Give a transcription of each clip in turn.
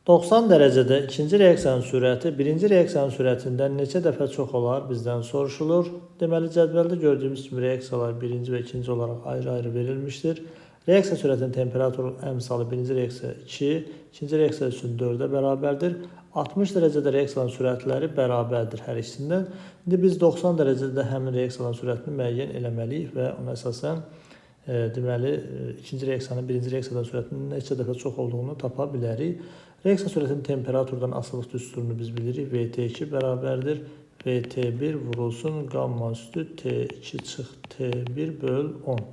90 dərəcədə ikinci reaksiyanın sürəti birinci reaksiyanın sürətindən neçə dəfə çox olar bizdən soruşulur. Deməli, cədvəldə gördüyümüz kimi reaksiyalar birinci və ikinci olaraq ayrı-ayrı verilmişdir. Reaksiya sürətinin temperatur əmsalı birinci reaksiya 2, ikinci reaksiya üçün 4-ə bərabərdir. 60 dərəcədə reaksiyanın sürətləri bərabərdir hər ikisindən. İndi biz 90 dərəcədə həmin reaksiyanın sürətini müəyyən eləməliyik və ona əsasən deməli, ikinci reaksiyanın birinci reaksiyadan sürətinin neçə dəfə çox olduğunu tapa bilərik. Reaksiya sürətinin temperaturdan asılılıq düsturunu biz bilirik. VT2 bərabərdir. VT1 vurulsun qamma üstü T2 çıx T1 böl 10.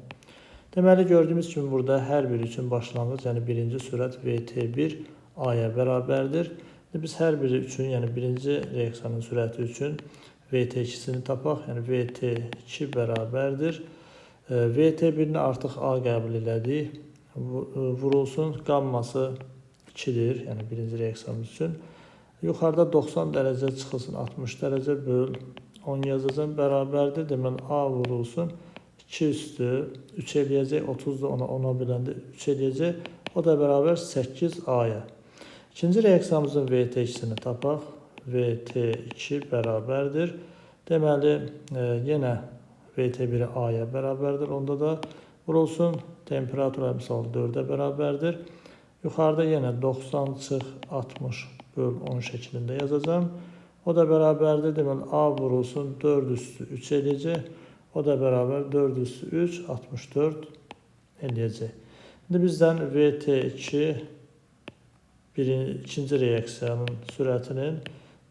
Deməli, gördüyümüz kimi burada hər biri üçün başlanğıc, yəni birinci sürət VT1 A-ya bərabərdir. Biz hər biri üçün, yəni birinci reaksiyanın sürəti üçün VT2-sini tapaq. Yəni VT2 bərabərdir. VT1-ni artıq A qəbul elədik. Vurulsun qamması 2-dir, yəni birinci reaksiyamız üçün. Yuxarıda 90 dərəcə çıxılsın 60 dərəcə böl 10 yazacağım bərabərdir. Deməli, A vurulsun 2 üstü 3 eləyəcək, 30 da ona 10'a biləndə 3 eləyəcək. O da bərabər 8A-ya. İkinci reaksiyamızın VT2-sini tapaq. VT2 bərabərdir. Deməli, yenə VT1 A-ya bərabərdir. Onda da vurulsun temperatur əmsalı 4-ə bərabərdir. Yuxarıda yenə 90 çıx 60 böl 10 şəklində yazacağım. O da bərabərdir. Deməli, A vurulsun 4 üstü 3 eləyəcək. O da bərabər 4 üstü 3, 64 eləyəcək. İndi bizdən VT2 ikinci reaksiyanın sürətinin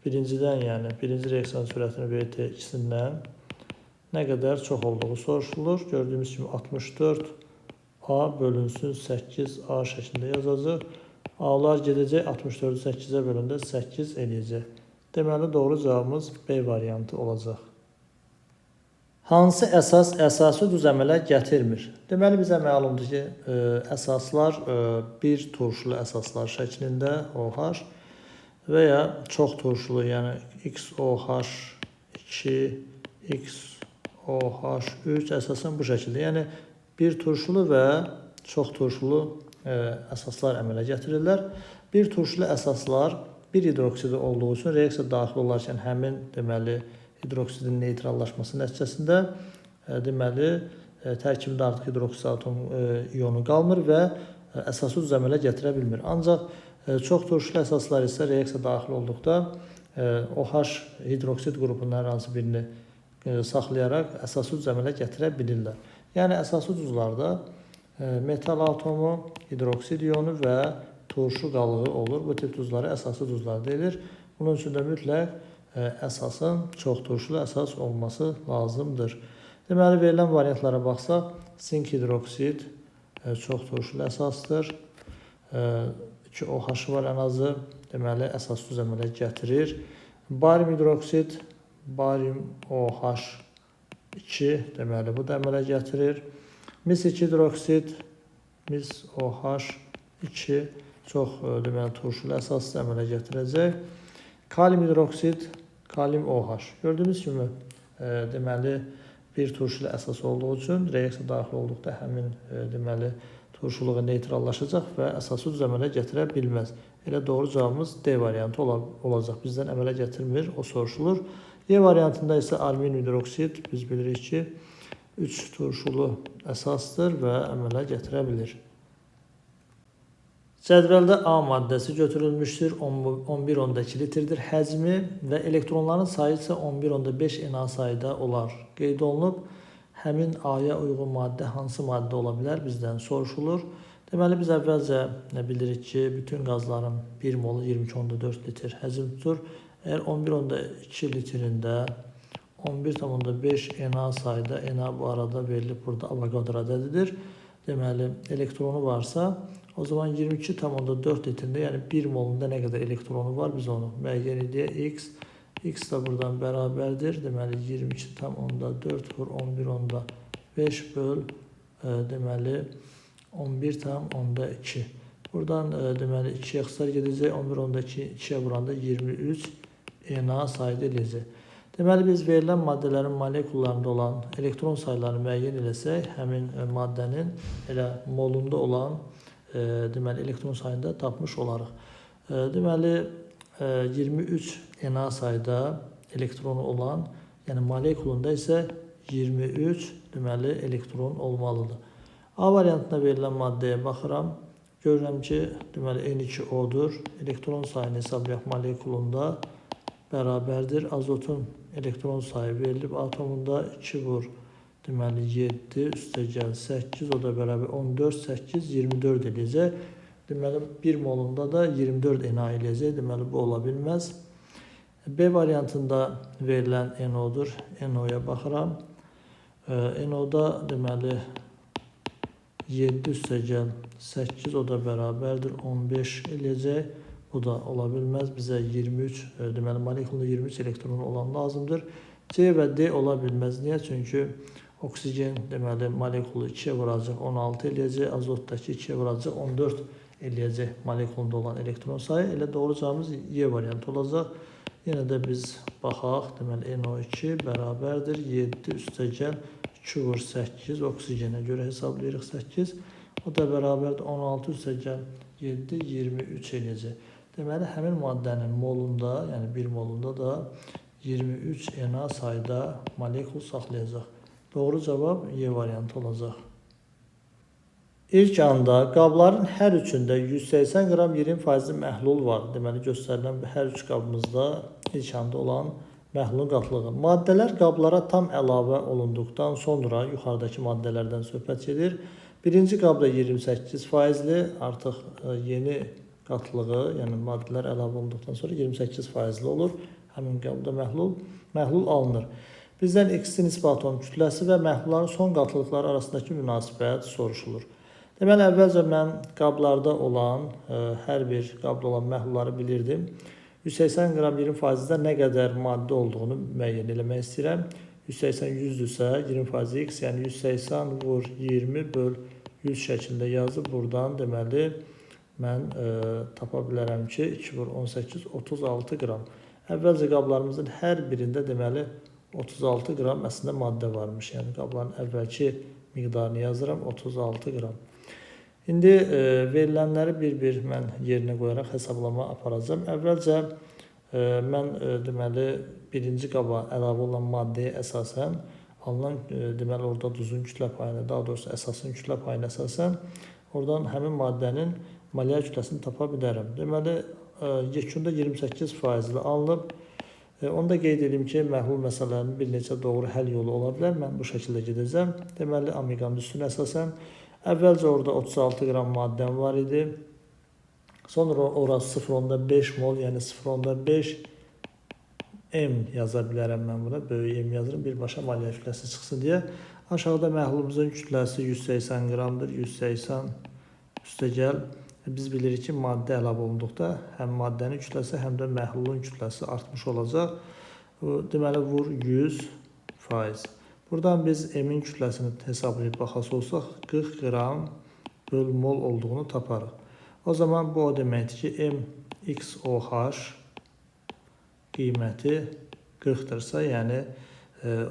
birincidən, yəni birinci reaksiyanın sürətinin VT2-sindən nə qədər çox olduğu soruşulur. Gördüyümüz kimi 64 A bölünsün 8A şəklində yazacaq. A'lar gedəcək, 64-ü 8-ə bölündə 8 eləyəcək. Deməli, doğru cavabımız B variantı olacaq. Hansı əsas əsası düz əmələ gətirmir? Deməli, bizə məlumdur ki, əsaslar bir turşulu əsaslar şəklində OH və ya çox turşulu, yəni XOH2, XOH3 əsasən bu şəkildə. Yəni, bir turşulu və çox turşulu əsaslar əmələ gətirirlər. Bir turşulu əsaslar bir hidroksidi olduğu üçün reaksiya daxil olarkən həmin deməli hidroksidin neytrallaşması nəticəsində deməli tərkibində artıq hidroksid atom iyonu qalmır və əsası düz əmələ gətirə bilmir. Ancaq çox turşulu əsaslar isə reaksiya daxil olduqda OH hidroksid qrupunun hər hansı birini saxlayaraq əsası düz əmələ gətirə bilirlər. Yəni, əsası duzlarda metal atomu, hidroksid iyonu və turşu qalığı olur. Bu tip duzlara əsası duzlar deyilir. Bunun üçün də mütləq əsasın çox turşulu əsas olması lazımdır. Deməli, verilən variantlara baxsaq, sink hidroksid çox turşulu əsasdır. 2 OH var ən azı, deməli, əsas düz əmələ gətirir. Barium hidroksid, barium OH2, deməli, bu da əmələ gətirir. Mis-2 hidroksid, mis OH2 çox deməli turşulu əsas əmələ gətirəcək. Kalium hidroksid, kalium OH. Gördüyünüz kimi deməli bir turşulu əsas olduğu üçün reaksiya daxil olduqda həmin deməli turşuluğu neytrallaşacaq və əsası düz əmələ gətirə bilməz. Elə doğru cavabımız D variantı olacaq. Bizdən əmələ gətirmir, o soruşulur. E variantında isə alüminium hidroksid biz bilirik ki 3 turşulu əsasdır və əmələ gətirə bilir. Cədvəldə A maddəsi götürülmüşdür, 11,2 litrdir həcmi və elektronların sayı isə 11,5 Na sayda olar. Qeyd olunub, həmin A-ya uyğun maddə hansı maddə ola bilər bizdən soruşulur. Deməli, biz əvvəlcə bilirik ki, bütün qazların 1 molu 22,4 litr həcm tutur. Əgər 11,2 litrində 11,5 Na sayda, Na bu arada verilib burada Avogadro ədədidir. Deməli, elektronu varsa, o zaman 22,4 litrində, yəni 1 molunda nə qədər elektronu var, biz onu müəyyən edək. X da buradan bərabərdir. Deməli, 22,4 vur 11,5 böl, deməli, 11,2. Buradan, deməli, 2-yə xısar gedəcək, 11,2-yə vuranda 23 Na sayda eləyəcək. Deməli, biz verilən maddələrin molekullarında olan elektron saylarını müəyyən eləsək, həmin maddənin elə molunda olan deməli, elektron sayını da tapmış olarıq. Deməli 23 Na sayda elektronu olan, yəni molekulunda isə 23 deməli elektron olmalıdır. A variantına verilən maddəyə baxıram. Görürəm ki, deməli N2O-dur. Elektron sayını hesablayaq molekulunda bərabərdir. Azotun elektron sayı verilib atomunda 2 vur. Deməli 7 üstəgəl 8, o da bərabər 14, 8, 24 eləyəcək. Deməli 1 molunda da 24 Na eləyəcək. Deməli bu ola bilməz. B variantında verilən NO-dur. NO-ya baxıram. NO-da deməli 7 üstəgəl 8, o da bərabərdir 15 eləyəcək. Bu da ola bilməz. Bizə 23, deməli molekulunda 23 elektron olan lazımdır. C və D ola bilməz. Niyə? Çünki oksigen deməli molekulu 2-yə vuracaq 16 eləyəcək. Azotdakı 2-yə vuracaq 14 eləyəcək molekulunda olan elektron sayı. Elə doğru cavabımız Y variantı olacaq. Yenə də biz baxaq. Deməli NO2 bərabərdir 7 üstəgəl 2 vur 8, oksigenə görə hesablayırıq 8. O da bərabərdir 16 üstəgəl 7, 23 eləyəcək. Deməli həmin maddənin molunda, yəni 1 molunda da 23 Na sayda molekul saxlayacaq. Doğru cavab Y variantı olacaq. İlk anda qabların hər üçündə 180 qram 20% məhlul var. Deməli göstərilən hər üç qabımızda ilk anda olan məhlulun qatılığı. Maddələr qablara tam əlavə olunduqdan sonra yuxarıdakı maddələrdən söhbət gedir. Birinci qabda 28%-li artıq yeni qatılığı, yəni maddələr əlavə olunduqdan sonra 28%-li olur. Həmin qabda məhlul alınır. Bizdən X-in nisbi atom kütləsi və məhlulların son qatılıqları arasındakı münasibət soruşulur. Deməli, əvvəlcə mən qablarda olan, hər bir qabda olan məhlulları bilirdim. 180 qram 20%-də nə qədər maddə olduğunu müəyyən eləmək istəyirəm. 180 100-dürsə 20% X, yəni 180 vur 20 böl 100 şəklində yazıb buradan deməli mən tapa bilərəm ki 2 vur 18 36 qram. Əvvəlcə qablarımızın hər birində deməli 36 qram əslində maddə varmış. Yəni qabların əvvəlki miqdarını yazıram 36 qram. İndi verilənləri bir-bir mən yerinə qoyaraq hesablama aparacağım. Əvvəlcə mən deməli birinci qaba əlavə olan maddəyə əsasən alınan deməli orada duzun kütlə payına, daha doğrusu əsasın kütlə payına əsasən oradan həmin maddənin molekyul kütləsini tapa bilərəm. Deməli yekunda 28%-li alınıb. Onu da qeyd edeyim ki, məhlul məsələlərinin bir neçə doğru həll yolu ola bilər. Mən bu şəkildə gedəcəm. Deməli amiqanın üstünə əsasən əvvəlcə orada 36 qram maddəm var idi. Sonra orası 0.5 mol, yəni 0.5 M yaza bilərəm mən buna. Böyük M yazırım, birbaşa molekyul kütləsi çıxsın deyə. Aşağıda məhlulumuzun kütləsi 180 qramdır. 180 üstəgəl. Biz bilirik ki, maddə əlavə olunduqda həm maddənin kütləsi, həm də məhlulun kütləsi artmış olacaq. Deməli, vur 100%. Buradan biz M-in kütləsini hesablayıb baxası olsaq, 40 qram böl mol olduğunu taparıq. O zaman bu o deməkdir ki, MXOH qiyməti 40-dırsa, yəni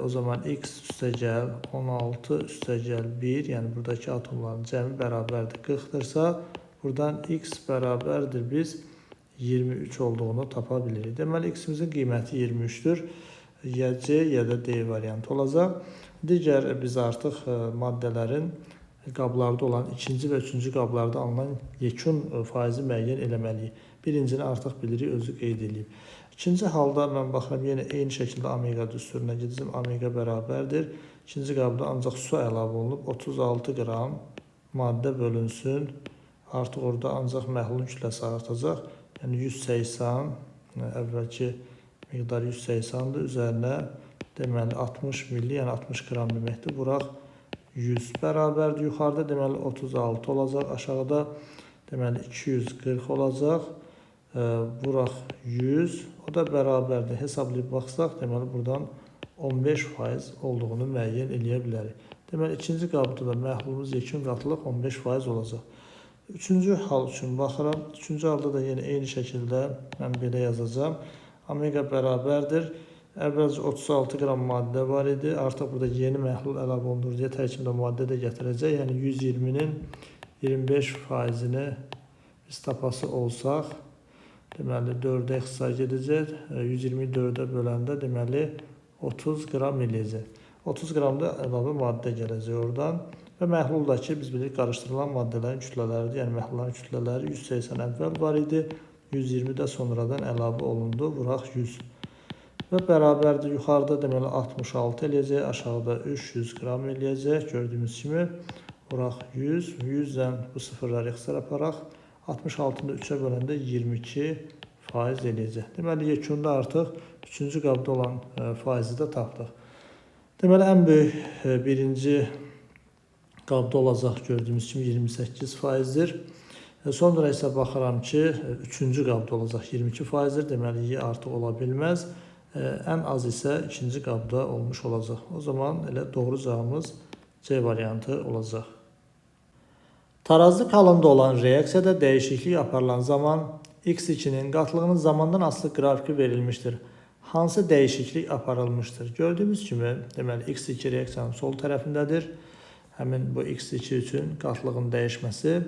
o zaman X üstəgəl 16 üstəgəl 1, yəni buradakı atomların cəmi bərabərdir 40-dırsa, buradan X bərabərdir biz 23 olduğunu tapa bilirik. Deməli, X-imizin qiyməti 23-dür. Ya C, ya da D variantı olacaq. Digər biz artıq maddələrin qablarda olan ikinci və üçüncü qablarda alınan yekun faizi müəyyən eləməliyik. Birincini artıq bilirik, özü qeyd edeyim. İkinci halda mən baxıram, yenə eyni şəkildə omega düsturuna gedəcəm. Omega bərabərdir. İkinci qabda ancaq su əlavə olunub 36 qram maddə bölünsün. Artıq orada ancaq məhlulun kütləsi artacaq. Yəni 180, əvvəlki miqdar 180-dir. Üzərinə deməli 60 milli, yəni 60 qram deməkdir. Vuraq 100 bərabərdir. Yuxarıda deməli 36 olacaq. Aşağıda deməli 240 olacaq. Vuraq 100. O da bərabərdir. Hesablayıb baxsaq, deməli buradan 15% olduğunu müəyyən eləyə bilərik. Deməli ikinci qabda da məhlulumuz yekun qatılıq 15% olacaq. Üçüncü hal üçün baxıram. Üçüncü halda da yenə eyni şəkildə mən belə yazacağım. Omega bərabərdir. Əvvəlcə 36 qram maddə var idi. Artıq burada yeni məhlul əlavə olunur deyə tərkibində maddə də gətirəcək. Yəni 120-nin 25%-ni biz tapası olsaq, deməli 4-ə ixtisar gedəcək. 124-ə böləndə deməli 30 qram eləyəcək. 30 qram da əlavə maddə gələcək oradan. Və məhluldakı biz bilirik qarışdırılan maddələrin kütlələridir. Yəni məhlulların kütlələri 180 əvvəl var idi. 120 də sonradan əlavə olundu. Vuraq 100. Və bərabərdir. Yuxarıda deməli 66 eləyəcək. Aşağıda 300 qram eləyəcək. Gördüyümüz kimi vuraq 100. 100-dən bu sıfırları ixtisar aparaq. 66-da 3-ə böləndə 22% eləyəcək. Deməli yekunda artıq 3-cü qabda olan faizi də tapdıq. Deməli ən böyük birinci qabda olacaq gördüyümüz kimi 28%-dir. Sonra isə baxıram ki 3-cü qabda olacaq 22%-dir. Deməli y artıq ola bilməz. Ən az isə 2-ci qabda olmuş olacaq. O zaman elə doğru cavabımız C variantı olacaq. Tarazı kalında olan reaksiyada dəyişiklik aparılan zaman x2'nin qatlığının zamandan asılı qrafiki verilmiştir. Hansı dəyişiklik aparılmışdır? Gördüyümüz kimi deməli x2 reaksiyanın sol tərəfindədir. Həmin bu x2 üçün qatlığın dəyişməsi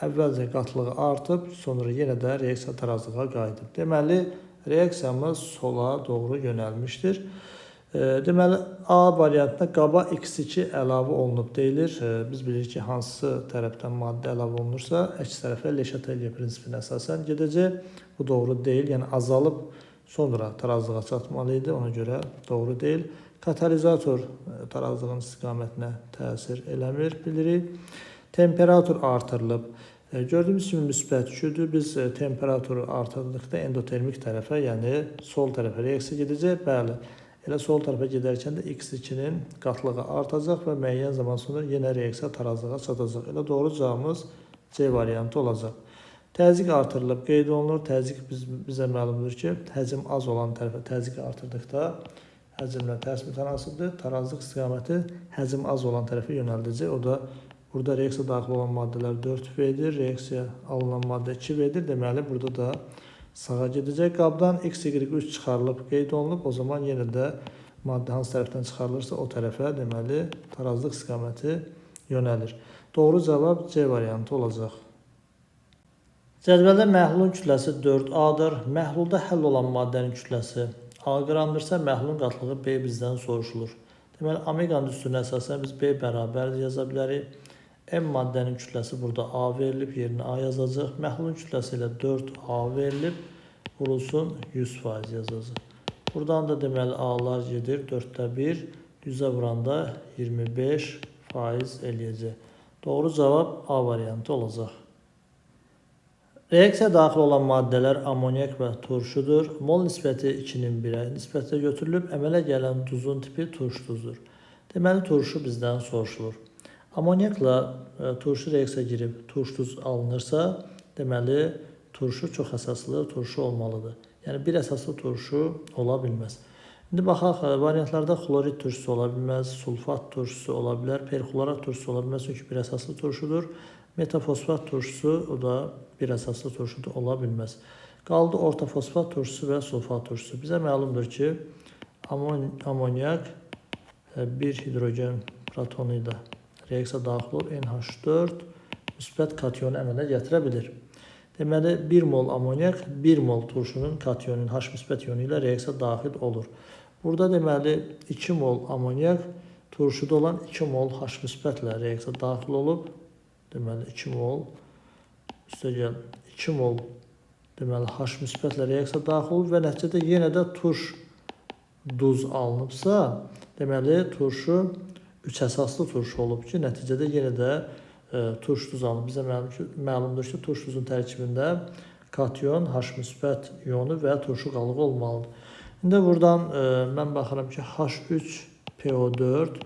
əvvəlcə qatlığı artıb, sonra yenə də reaksiya tarazlığa qayıdıb. Deməli reaksiyamız sola doğru yönəlmişdir. Deməli A variantında qaba x2 əlavə olunub deyilir. Biz bilirik ki, hansı tərəfdən maddə əlavə olunursa, əks tərəfə Leşateliye prinsipinə əsasən gedəcək. Bu doğru deyil, yəni azalıb sonra tarazlığa çatmalı idi, ona görə doğru deyil. Katalizator tarazlığın istiqamətinə təsir eləmir, bilirik. Temperatur artırılıb. Gördüyümüz kimi müsbət 2-dür. Biz temperaturu artırdıqda endotermik tərəfə, yəni sol tərəfə reaksiya gedəcək. Bəli, elə sol tərəfə gedərkən də x2-nin qatlığı artacaq və müəyyən zaman sonra yenə reaksiya tarazlığa çatacaq. Elə doğru cavabımız C variantı olacaq. Təzyiq artırılıb qeyd olunur. Təzyiq bizə məlumdur ki, həcm az olan tərəfə təzyiq artırdıqda həcmlə tərs mütənasibdir. Tarazlıq istiqaməti həcm az olan tərəfə yönəldəcək. O da burada reaksiya daxil olan maddələr 4V'dir, reaksiya alınan maddə 2V'dir. Deməli, burada da sağa gedəcək. Qabdan x-y3 çıxarılıb qeyd olunub. O zaman yenə də maddə hansı tərəfdən çıxarılırsa, o tərəfə deməli tarazlıq istiqaməti yönəlir. Doğru cavab C variantı olacaq. Cədvəldə məhlulun kütləsi 4A-dır. Məhlulda həll olan maddənin kütləsi A qramdırsa, məhlulun qatlığı B bizdən soruşulur. Deməli, omeqanın üstünə əsasən biz B bərabərdir yaza bilərik. M maddənin kütləsi burada A verilib, yerinə A yazacaq. Məhlulun kütləsi ilə 4A verilib, vurulsun 100% yazacaq. Buradan da deməli A-lar gedir, 4də 1, 100-ə vuranda 25% eləyəcək. Doğru cavab A variantı olacaq. Reaksiya daxil olan maddələr amonyak və turşudur. Mol nisbəti 2-nin 1-ə nisbətdə götürülüb, əmələ gələn duzun tipi turş duzdur. Deməli, turşu bizdən soruşulur. Amonyakla turşu reaksiya girib turş duz alınırsa, deməli, turşu çox əsaslı turşu olmalıdır. Yəni, bir əsaslı turşu ola bilməz. İndi baxaq, variantlarda xlorid turşusu ola bilməz, sulfat turşusu ola bilər, perxlorat turşusu ola bilməz, çünki bir əsaslı turşudur. Metafosfat turşusu, o da bir əsaslı turşuda ola bilməz. Qaldı orta fosfat turşusu və sulfat turşusu. Bizə məlumdur ki, amonyak bir hidrogen protonu ilə reaksiya daxil olur, NH4 müsbət katyonu əmələ gətirə bilir. Deməli, 1 mol amonyak 1 mol turşunun katyonunun H müsbət yonu ilə reaksiya daxil olur. Burada deməli 2 mol amonyak turşuda olan 2 mol H müsbətlə reaksiya daxil olub. Deməli 2 mol üstəgəl 2 mol deməli H müsbətlə reaksiya daxil olub və nəticədə yenə də turş duz alınıbsa, deməli turşu 3 əsaslı turşu olub ki, nəticədə yenə də turş duz alınıb. Bizə məlumdur ki, turş duzun tərkibində katyon, H müsbət iyonu və turşu qalığı olmalıdır. İndi buradan mən baxıram ki, H3PO4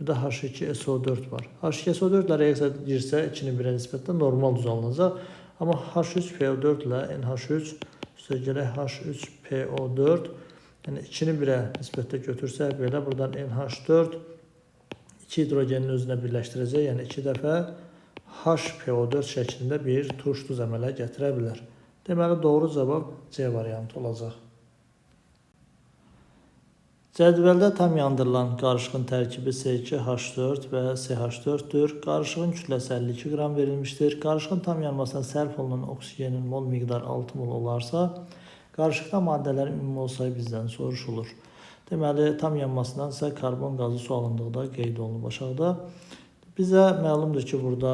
bir də H2SO4 var. H2SO4 ilə reaksiya girsə 2-nin 1-ə nisbətdə normal duz alınacaq. Amma H3PO4 ilə NH3 üstəgələk H3PO4 yəni 2-nin 1-ə nisbətdə götürsək belə buradan NH4 2 hidrogenin özünə birləşdirəcək. Yəni 2 dəfə HPO4 şəklində bir turş duz əmələ gətirə bilər. Deməli, doğru cavab C variantı olacaq. Cədvəldə tam yandırılan qarışığın tərkibi C2H4 və CH4-dür. Qarışığın kütləsi 52 qram verilmişdir. Qarışığın tam yanmasına sərf olunan oksigenin mol miqdarı 6 mol olarsa, qarışıqda maddələrin ümumi mol sayı bizdən soruşulur. Deməli, tam yanmasından isə karbon qazı sualındıqda qeyd olunub aşağıda. Bizə məlumdur ki, burada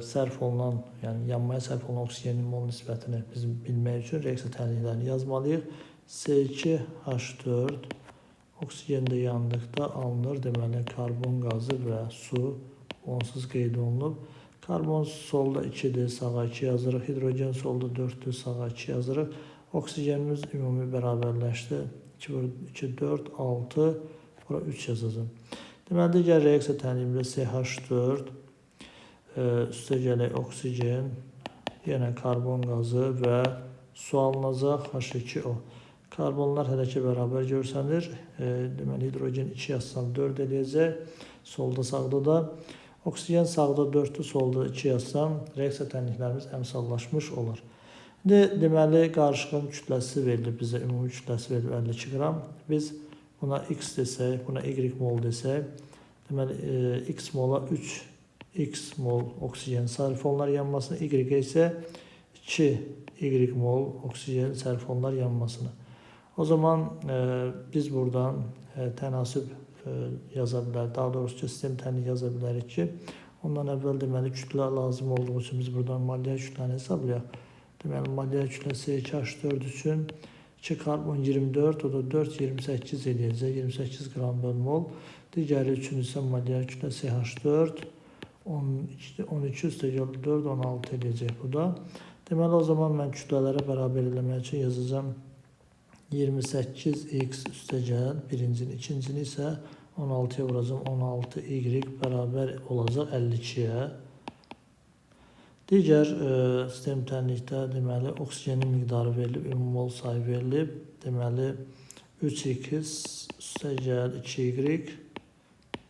sərf olunan, yəni yanmaya sərf olunan oksigenin mol nisbətini biz bilmək üçün reaksiya tənliklərini yazmalıyıq. C2H4 oksigen də yandıqda alınır. Deməli, karbon qazı və su onsuz qeyd olunub. Karbon solda 2-dir, sağa 2 yazırıq. Hidrogen solda 4-dür, sağa 2 yazırıq. Oksigenimiz ümumi bərabərləşdi. 2 vur 2, 4, 6, bura 3 yazacağım. Deməli, digər reaksiya tənlimdə CH4, üstə gələk oksigen, yenə karbon qazı və su alınacaq H2O. Karbonlar hələ ki bərabər görsənir. Deməli, hidrogen 2 yazsam 4 eləyəcək. Solda, sağda da. Oksigen sağda 4-dür, solda 2 yazsam reaksiya tənliklərimiz əmsallaşmış olur. Deməli, qarışığın kütləsi verilib bizə, ümumi kütləsi verilib 52 qram. Biz buna X desək, buna Y mol desək, deməli, X mola 3X mol oksigen sərf olunar yanmasına, Y isə 2Y mol oksigen sərf olunar yanmasına. O zaman biz buradan tənasüb yaza bilərik, daha doğrusu ki, sistem tənlik yaza bilərik ki, ondan əvvəl deməli kütlə lazım olduğu üçün biz buradan molyar kütləni hesablayaq. Deməli, molyar kütləsi C2H4 üçün 2 karbon 24, o da 4, 28 eləyəcək, 28 qram böl mol. Digəri üçün isə molyar kütlə CH4, 12 üstə 4, 16 eləyəcək bu da. Deməli, o zaman mən kütlələrə bərabər eləmək üçün yazacağım 28x üstə gəl, birincini, ikincini isə 16-ya vuracağım, 16y bərabər olacaq 52-yə. Digər sistem tənlikdə deməli, oksigenin miqdarı verilib, ümumi mol sayı verilib. Deməli, 3x üstə gəl 2y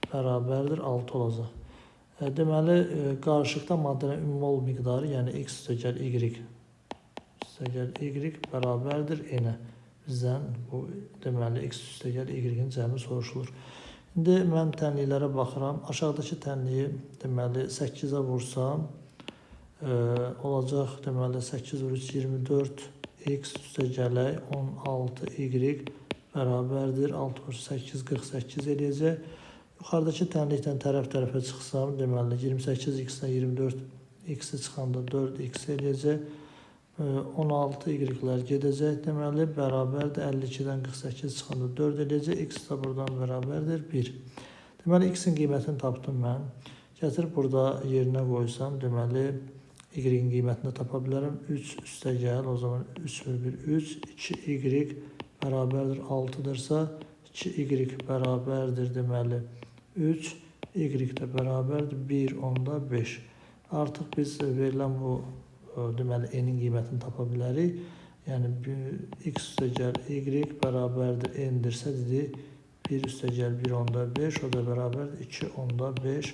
bərabərdir 6 olacaq. Deməli, qarışıqda maddənin ümumi mol miqdarı, yəni x üstə gəl y bərabərdir n-ə. Bizdən bu, deməli, x üstə gəl y-in cəmi soruşulur. İndi mən tənliklərə baxıram. Aşağıdakı tənliyi, deməli, 8-ə vursam, olacaq, deməli, 8 vur 3, 24, x üstə gələk, 16y bərabərdir, 6 vur 8, 48 eləyəcək. Yuxarıdakı tənlikdən tərəf-tərəfə çıxsam, deməli, 28x-dən 24x-i çıxanda 4x eləyəcək. 16y-lər gedəcək, deməli, bərabərdir, 52-dən 48 çıxanda 4 eləyəcək, x da buradan bərabərdir 1. Deməli, x-in qiymətini tapdım mən. Gətirib burada yerinə qoysam, deməli, y-in qiymətini tapa bilərəm. 3 üstə gəl, o zaman 3 bölü 1, 3, 2y bərabərdir 6-dırsa, 2y bərabərdir, deməli, 3, y də bərabərdir 1, onda 5. Artıq biz verilən bu deməli, n-in qiymətini tapa bilərik. Yəni, x üstə gəl y bərabərdir n-dirsə, dedik, 1 üstə gəl 1 onda 5, o da bərabərdir 2 onda 5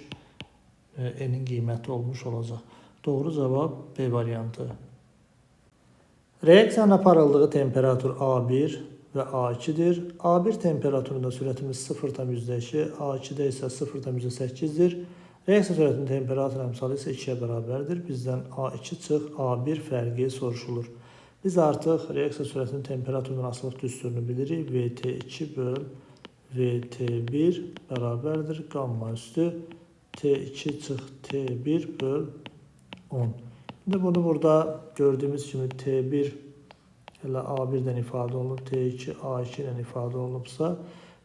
n-in qiyməti olmuş olacaq. Doğru cavab B variantı. Reaksiyanın aparıldığı temperatur A1 və A2-dir. A1 temperaturunda sürətimiz 0,2, A2-də isə 0,8-dir. Reaksiya sürətinin temperatur əmsalı isə 2-yə bərabərdir. Bizdən A2 çıx, A1 fərqi soruşulur. Biz artıq reaksiya sürətinin temperaturundan asılıq düsturunu bilirik. VT2 böl VT1 bərabərdir. Qamma üstü T2 çıx T1 böl 10. İndi bunu burada gördüyümüz kimi T1 elə A1-dən ifadə olunub, T2 A2 ilə ifadə olunubsa,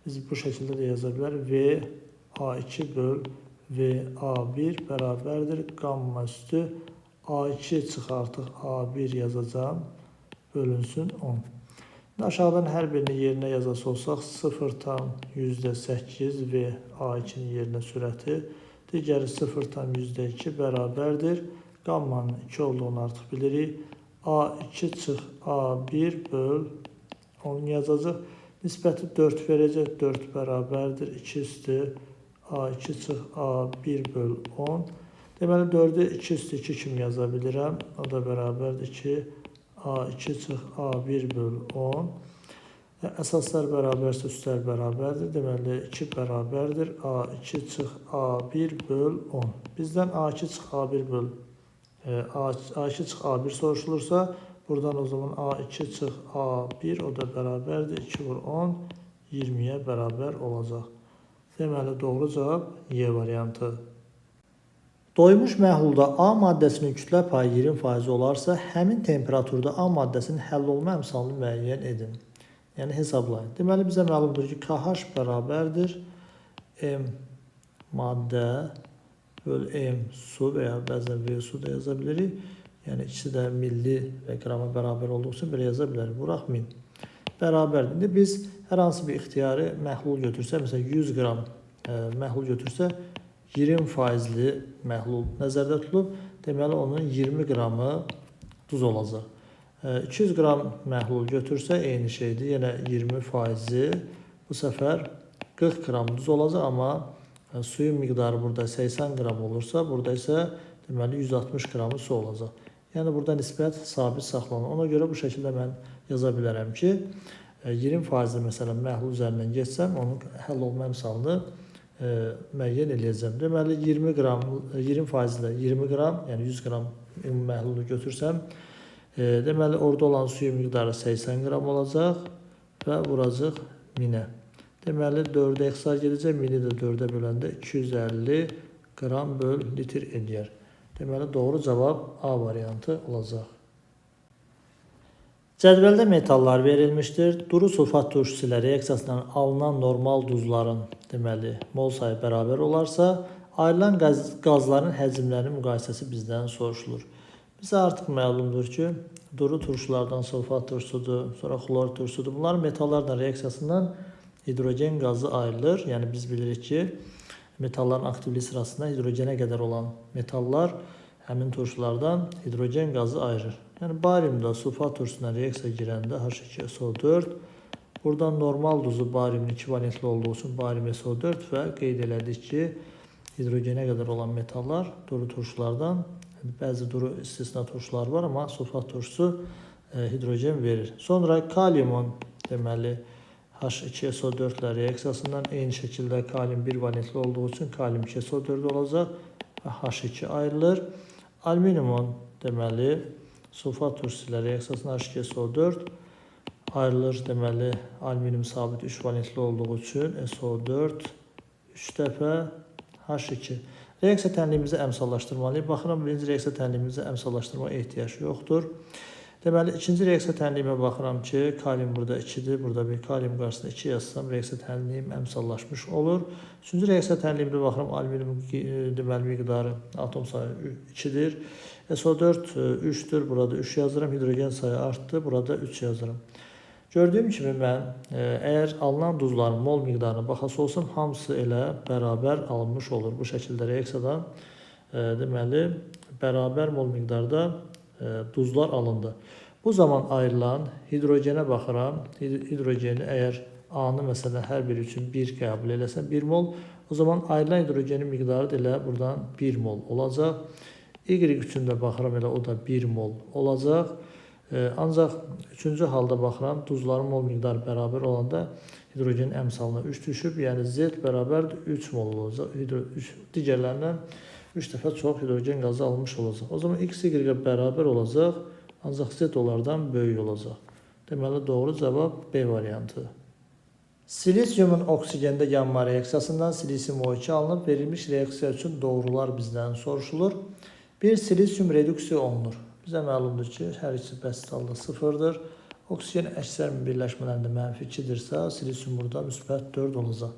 biz bu şəkildə də yaza bilərik. V A2 böl VA1 bərabərdir. Qamma üstü A2 çıx artıq A1 yazacağım. Bölünsün 10. Aşağıdan hər birini yerinə yazası olsaq 0,8 V A2-nin yerinə sürəti. Digəri 0,2 bərabərdir. Qammanın 2 olduğunu artıq bilirik. A2 çıx A1 böl 10 yazacaq. Nisbəti 4 verəcək. 4 bərabərdir. 2 üstü A2 çıx A1 böl 10. Deməli, 4-ü 2 üstü 2 kimi yaza bilirəm. O da bərabərdir ki, A2 çıx A1 böl 10. Əsaslar bərabərsə üstlər bərabərdir. Deməli 2 bərabərdir. A2 çıx A1 böl 10. Bizdən A2 çıx A1 böl A2 çıx A1 soruşulursa, buradan o zaman A2 çıx A1 o da bərabərdir. 2 vur 10 20'ye bərabər olacaq. Deməli doğru cavab Y variantı. Doymuş məhlulda A maddəsinin kütlə payı 20% olarsa, həmin temperaturda A maddəsinin həll olma əmsalını müəyyən edin. Yəni hesablayın. Deməli bizə məlumdur ki, KH bərabərdir M maddə böl M su və ya bəzən V su da yaza bilirik. Yəni ikisi də milli və qrama bərabər olduğu üçün belə yaza bilərik. Vuraq 1000. Bərabərdir. İndi biz hər hansı bir ixtiyari məhlul götürsə, məsələn 100 qram məhlul götürsə, 20%li məhlul nəzərdə tutulub. Deməli onun 20 qramı duz olacaq. 200 qram məhlul götürsə eyni şeydir. Yenə 20%-i bu səfər 40 qram duz olacaq, amma suyun miqdarı burada 80 qram olursa, burada isə deməli 160 qramı su olacaq. Yəni burada nisbət sabit saxlanır. Ona görə bu şəkildə mən yaza bilərəm ki, 20%-li məsələn məhlul üzərindən geçsəm, onun həll olma əmsalını müəyyən eləyəcəm. Deməli 20%-li 20 qram, yəni 100 qram məhlulu götürsəm, deməli orada olan suyun miqdarı 80 qram olacaq və vuracaq 1000-ə. Deməli 4-ə ixtisar gedəcək, 1000-i də 4-ə böləndə 250 qram böl litr edir. Deməli doğru cavab A variantı olacaq. Cədvəldə metallar verilmişdir. Duru sulfat turşusu ilə reaksiyasından alınan normal duzların deməli mol sayı bərabər olarsa, ayrılan qazların həcmlərinin müqayisəsi bizdən soruşulur. Bizə artıq məlumdur ki, duru turşulardan sulfat turşusudur, sonra xlor turşusudur. Bunların metallarla reaksiyasından hidrogen qazı ayrılır. Yəni biz bilirik ki, metalların aktivliyi sırasında hidrogenə qədər olan metallar həmin turşulardan hidrogen qazı ayırır. Yəni bariumda sulfat turşusuna reaksiya girəndə H2SO4, buradan normal duzu bariumun 2 valentli olduğu üçün barium SO4 və qeyd elədik ki, hidrogenə qədər olan metallar duru turşulardan, bəzi duru istisna turşular var, amma sulfat turşusu hidrogen verir. Sonra kaliumun deməli H2SO4 ilə reaksiyasından eyni şəkildə kalium 1 valentli olduğu üçün kalium 2SO4 olacaq və H2 ayrılır. Alüminiumun deməli sulfat turşusu ilə reaksiyasından H2SO4 ayrılır. Deməli alüminium sabit 3 valentli olduğu üçün SO4 3 dəfə H2. Reaksiya tənliyimizi əmsallaşdırmalıyıq. Baxıram, birinci reaksiya tənliyimizi əmsallaşdırma ehtiyac yoxdur. Deməli, ikinci reaksiya tənliyimə baxıram ki, kalium burada 2-dir. Burada bir kalium qarşısında 2 yazsam, reaksiya tənliyim əmsallaşmış olur. Üçüncü reaksiya tənliyimdə baxıram, alüminium deməli miqdarı atom sayı 2-dir. SO4 3-dür. Burada 3 yazıram. Hidrogen sayı artdı. Burada 3 yazıram. Gördüyüm kimi mən əgər alınan duzların mol miqdarına baxası olsam, hamısı elə bərabər alınmış olur. Bu şəkildə reaksiyadan deməli bərabər mol miqdarda duzlar alındı. Bu zaman ayrılan hidrogenə baxıram. Hidrogeni əgər A-nı məsələn hər biri üçün 1 qəbul eləsəm 1 mol, o zaman ayrılan hidrogenin miqdarı da elə buradan 1 mol olacaq. Y üçün də baxıram, elə o da 1 mol olacaq. Ancaq üçüncü halda baxıram, duzların mol miqdarı bərabər olanda hidrogenin əmsalına 3 düşüb, yəni Z bərabərdir 3 mol olacaq. Digərlərindən 3 dəfə çox hidrogen qazı almış olacaq. O zaman X, Y bərabər olacaq, ancaq Z onlardan böyük olacaq. Deməli doğru cavab B variantı. Silisiumun oksigende yanma reaksiyasından silisium O2 alınıb, verilmiş reaksiya üçün doğrular bizdən soruşulur. Bir silisium reduksiya olunur. Bizə məlumdur ki, hər ikisi bəsit halda 0-dır. Oksigen əksər birləşmələrində -2-dirsə, silisium burada müsbət 4 olacaq.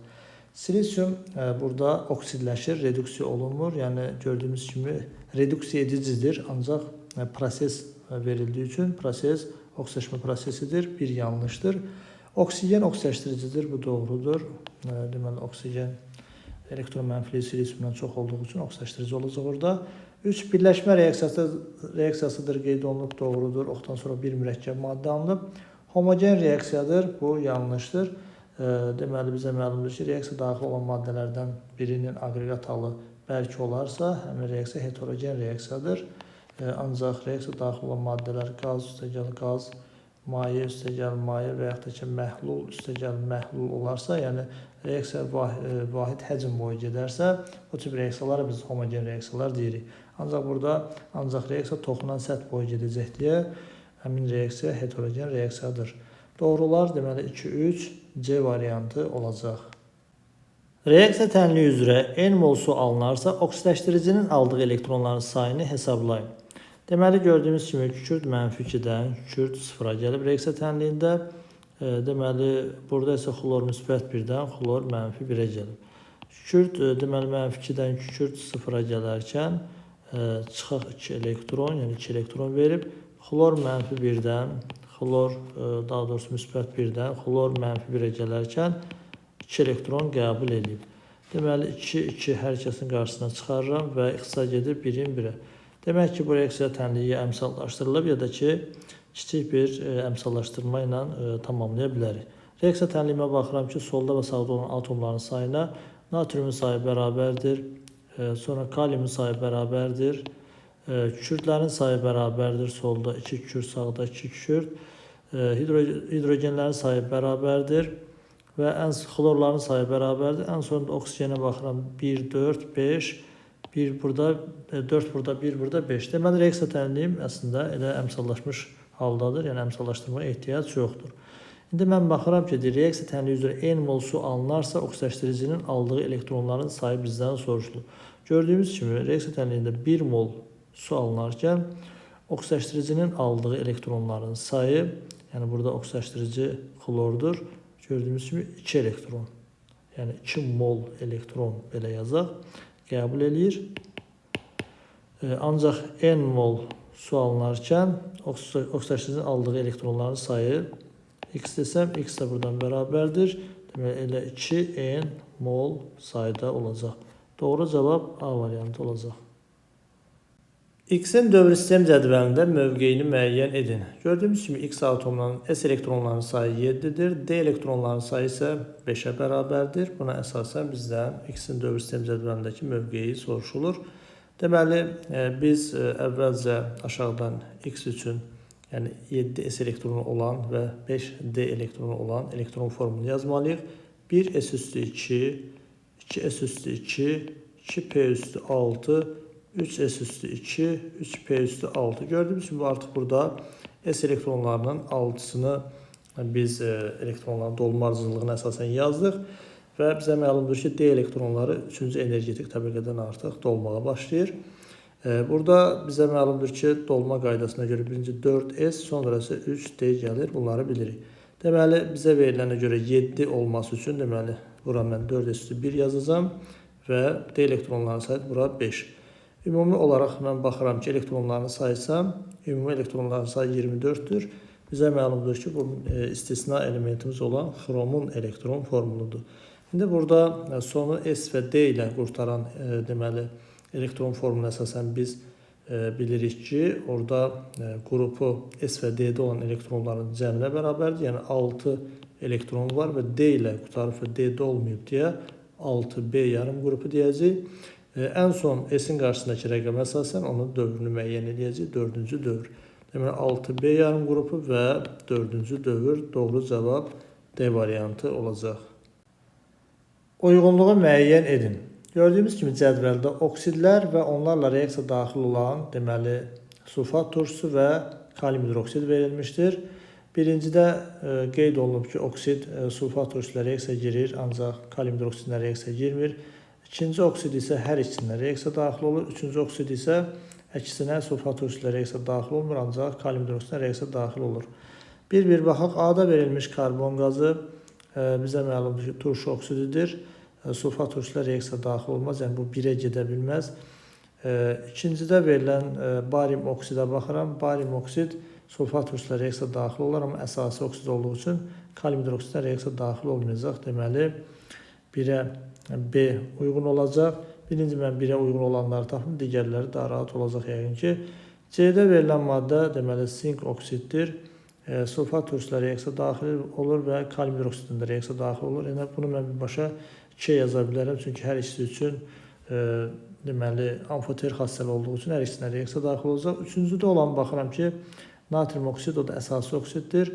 Silisium burada oksidləşir, reduksiya olunmur. Yəni gördüyümüz kimi reduksiya edicidir, ancaq proses verildiyi üçün proses oksidaşma prosesidir. Bir yanlışdır. Oksigen oksidaşdırıcıdır, bu doğrudur. Deməli oksigen elektron mənfili silisiumdan çox olduğu üçün oksidaşdırıcı olacaq orada. 3 birləşmə reaksiyasıdır, qeyd olunub, doğrudur. Oxdan sonra bir mürəkkəb maddə alınıb. Homogen reaksiyadır, bu yanlışdır. Deməli bizə məlumdur ki, reaksiya daxil olan maddələrdən birinin aqreqat halı bərk olarsa, həmin reaksiya heterogen reaksiyadır. Ancaq reaksiya daxil olan maddələr qaz, üstəgəl qaz maye üstəgəl maye və yaxud da ki, məhlul üstəgəl məhlul olarsa, yəni reaksiya vahid həcm boyu gedərsə, bu tip reaksiyalara biz homogen reaksiyalar deyirik. Ancaq burada reaksiya toxunan səth boyu gedəcək deyə həmin reaksiya heterogen reaksiyadır. Doğrular deməli 2-3 C variantı olacaq. Reaksiya tənliyi üzrə N mol su alınarsa, oksidləşdiricinin aldığı elektronların sayını hesablayın. Deməli, gördüyümüz kimi kükürt -2-dən kükürt 0-a gəlib reaksiya tənliyində. Deməli, burada isə xlor müsbət 1-dən xlor -1-ə gəlib. Kükürt deməli -2-dən kükürt 0-a gələrkən çıxaq 2 elektron, yəni 2 elektron verib. Xlor -1-dən xlor, daha doğrusu müsbət 1-dən xlor -1-ə gələrkən 2 elektron qəbul edib. Deməli, 2 hər kəsin qarşısına çıxarıram və ixtisar gedib 1-in 1-ə. Demək ki, bu reaksiya tənliyi əmsallaşdırılıb ya da ki, kiçik bir əmsallaşdırma ilə tamamlaya bilərik. Reaksiya tənliyimə baxıram ki, solda və sağda olan atomların sayına natriumun sayı bərabərdir, sonra kaliumun sayı bərabərdir, kükürdlərin sayı bərabərdir, solda 2 kükürt, sağda 2 kükürt, hidrogenlərin sayı bərabərdir və xlorların sayı bərabərdir. Ən sonunda oksigenə baxıram 1, 4, 5, 1 burada, 4 burada, 1 burada, 5. Deməli, reaksiya tənliyim əslində elə əmsallaşmış haldadır, yəni əmsallaşdırmaya ehtiyac yoxdur. İndi mən baxıram ki, reaksiya tənliyi üzrə N mol su alınarsa, oksidləşdiricinin aldığı elektronların sayı bizdən soruşulur. Gördüyümüz kimi, reaksiya tənliyində 1 mol su alınarkən, oksidləşdiricinin aldığı elektronların sayı, yəni burada oksidləşdirici xlordur, gördüyümüz kimi 2 elektron, yəni 2 mol elektron belə yazaq, qəbul eləyir. Ancaq N mol su alınarkən oksidləşdiricinin aldığı elektronların sayı X desəm, X də buradan bərabərdir. Deməli, elə 2 N mol sayda olacaq. Doğru cavab A variantı olacaq. X-in dövr sistem cədvəlində mövqeyini müəyyən edin. Gördüyümüz kimi X atomunun S elektronlarının sayı 7-dir, D elektronlarının sayı isə 5-ə bərabərdir. Buna əsasən bizdən X-in dövr sistem cədvəlindəki mövqeyi soruşulur. Deməli, biz əvvəlcə aşağıdan X üçün, yəni 7 S elektronu olan və 5 D elektronu olan elektron formunu yazmalıyıq. 1 S üstü 2, 2 S üstü 2, 2 P üstü 6, 3 S üstü 2, 3 P üstü 6. Gördüğümüz gibi artık burada S elektronlarının 6'sını biz elektronların dolma ardıcıllığına əsasən yazdıq və bizə məlumdur ki, D elektronları 3-cü energetik təbəqədən artıq dolmağa başlayır. Burada bizə məlumdur ki, dolma qaydasına görə birinci 4S, sonra isə 3D gəlir. Bunları bilirik. Deməli, bizə verilənə görə 7 olması üçün, deməli, bura mən 4S üstü 1 yazacağım və D elektronlarının sayı bura 5. Ümumi olaraq mən baxıram ki, elektronlarını saysam, ümumi elektronların sayı 24'dür. Bizə məlumdur ki, bu istisna elementimiz olan xromun elektron formuludur. İndi burada sonu S və D ilə qurtaran deməli elektron formuluna əsasən biz bilirik ki, orada qrupu S və D-də olan elektronların cəminə bərabərdir. Yəni 6 elektron var və D ilə qutarıb və D-də olmayıb deyə 6B yarım qrupu deyəcəyik. Ən son S-in qarşısındakı rəqəmə əsasən onun dövrünü müəyyən edəcəyik, 4-cü dövr. Deməli 6B yarım qrupu və 4-cü dövr doğru cavab D variantı olacaq. Uyğunluğu müəyyən edin. Gördüyümüz kimi cədvəldə oksidlər və onlarla reaksiya daxil olan, deməli, sulfat turşusu və kalium hidroksid verilmişdir. Birincidə qeyd olunub ki, oksid sulfat turşusuyla reaksiya girir, ancaq kalium hidroksidlə reaksiya girmir. İkinci oksid isə hər ikisinə reaksiya daxil olur. Üçüncü oksid isə əksinə sulfat turşusuyla reaksiya daxil olmur, ancaq kalium hidroksidlə reaksiya daxil olur. Bir baxaq, A-da verilmiş karbon qazı bizə məlumdur ki, turşu oksididir. Sulfat turşusuyla reaksiya daxil olmaz, yəni bu 1-ə gedə bilməz. İkincidə verilən barium oksidə baxıram. Barium oksid sulfat turşusuyla reaksiya daxil olur, amma əsası oksid olduğu üçün kalium hidroksidlə reaksiya daxil olmayacaq. Deməli, 1-ə B uyğun olacaq. Birinci mən 1-ə uyğun olanları tapım, digərləri daha rahat olacaq yəqin ki. C-də verilən maddə deməli sink oksiddir. Sulfat turşusuyla reaksiya daxil olur və kalium hidroksidində reaksiya daxil olur. Yəni bunu mən birbaşa 2 yaza bilərəm, çünki hər ikisi üçün deməli amfoter xassəli olduğu üçün hər ikisinə reaksiya daxil olacaq. Üçüncüdə olan baxıram ki, Natrium oksid o da əsası oksiddir.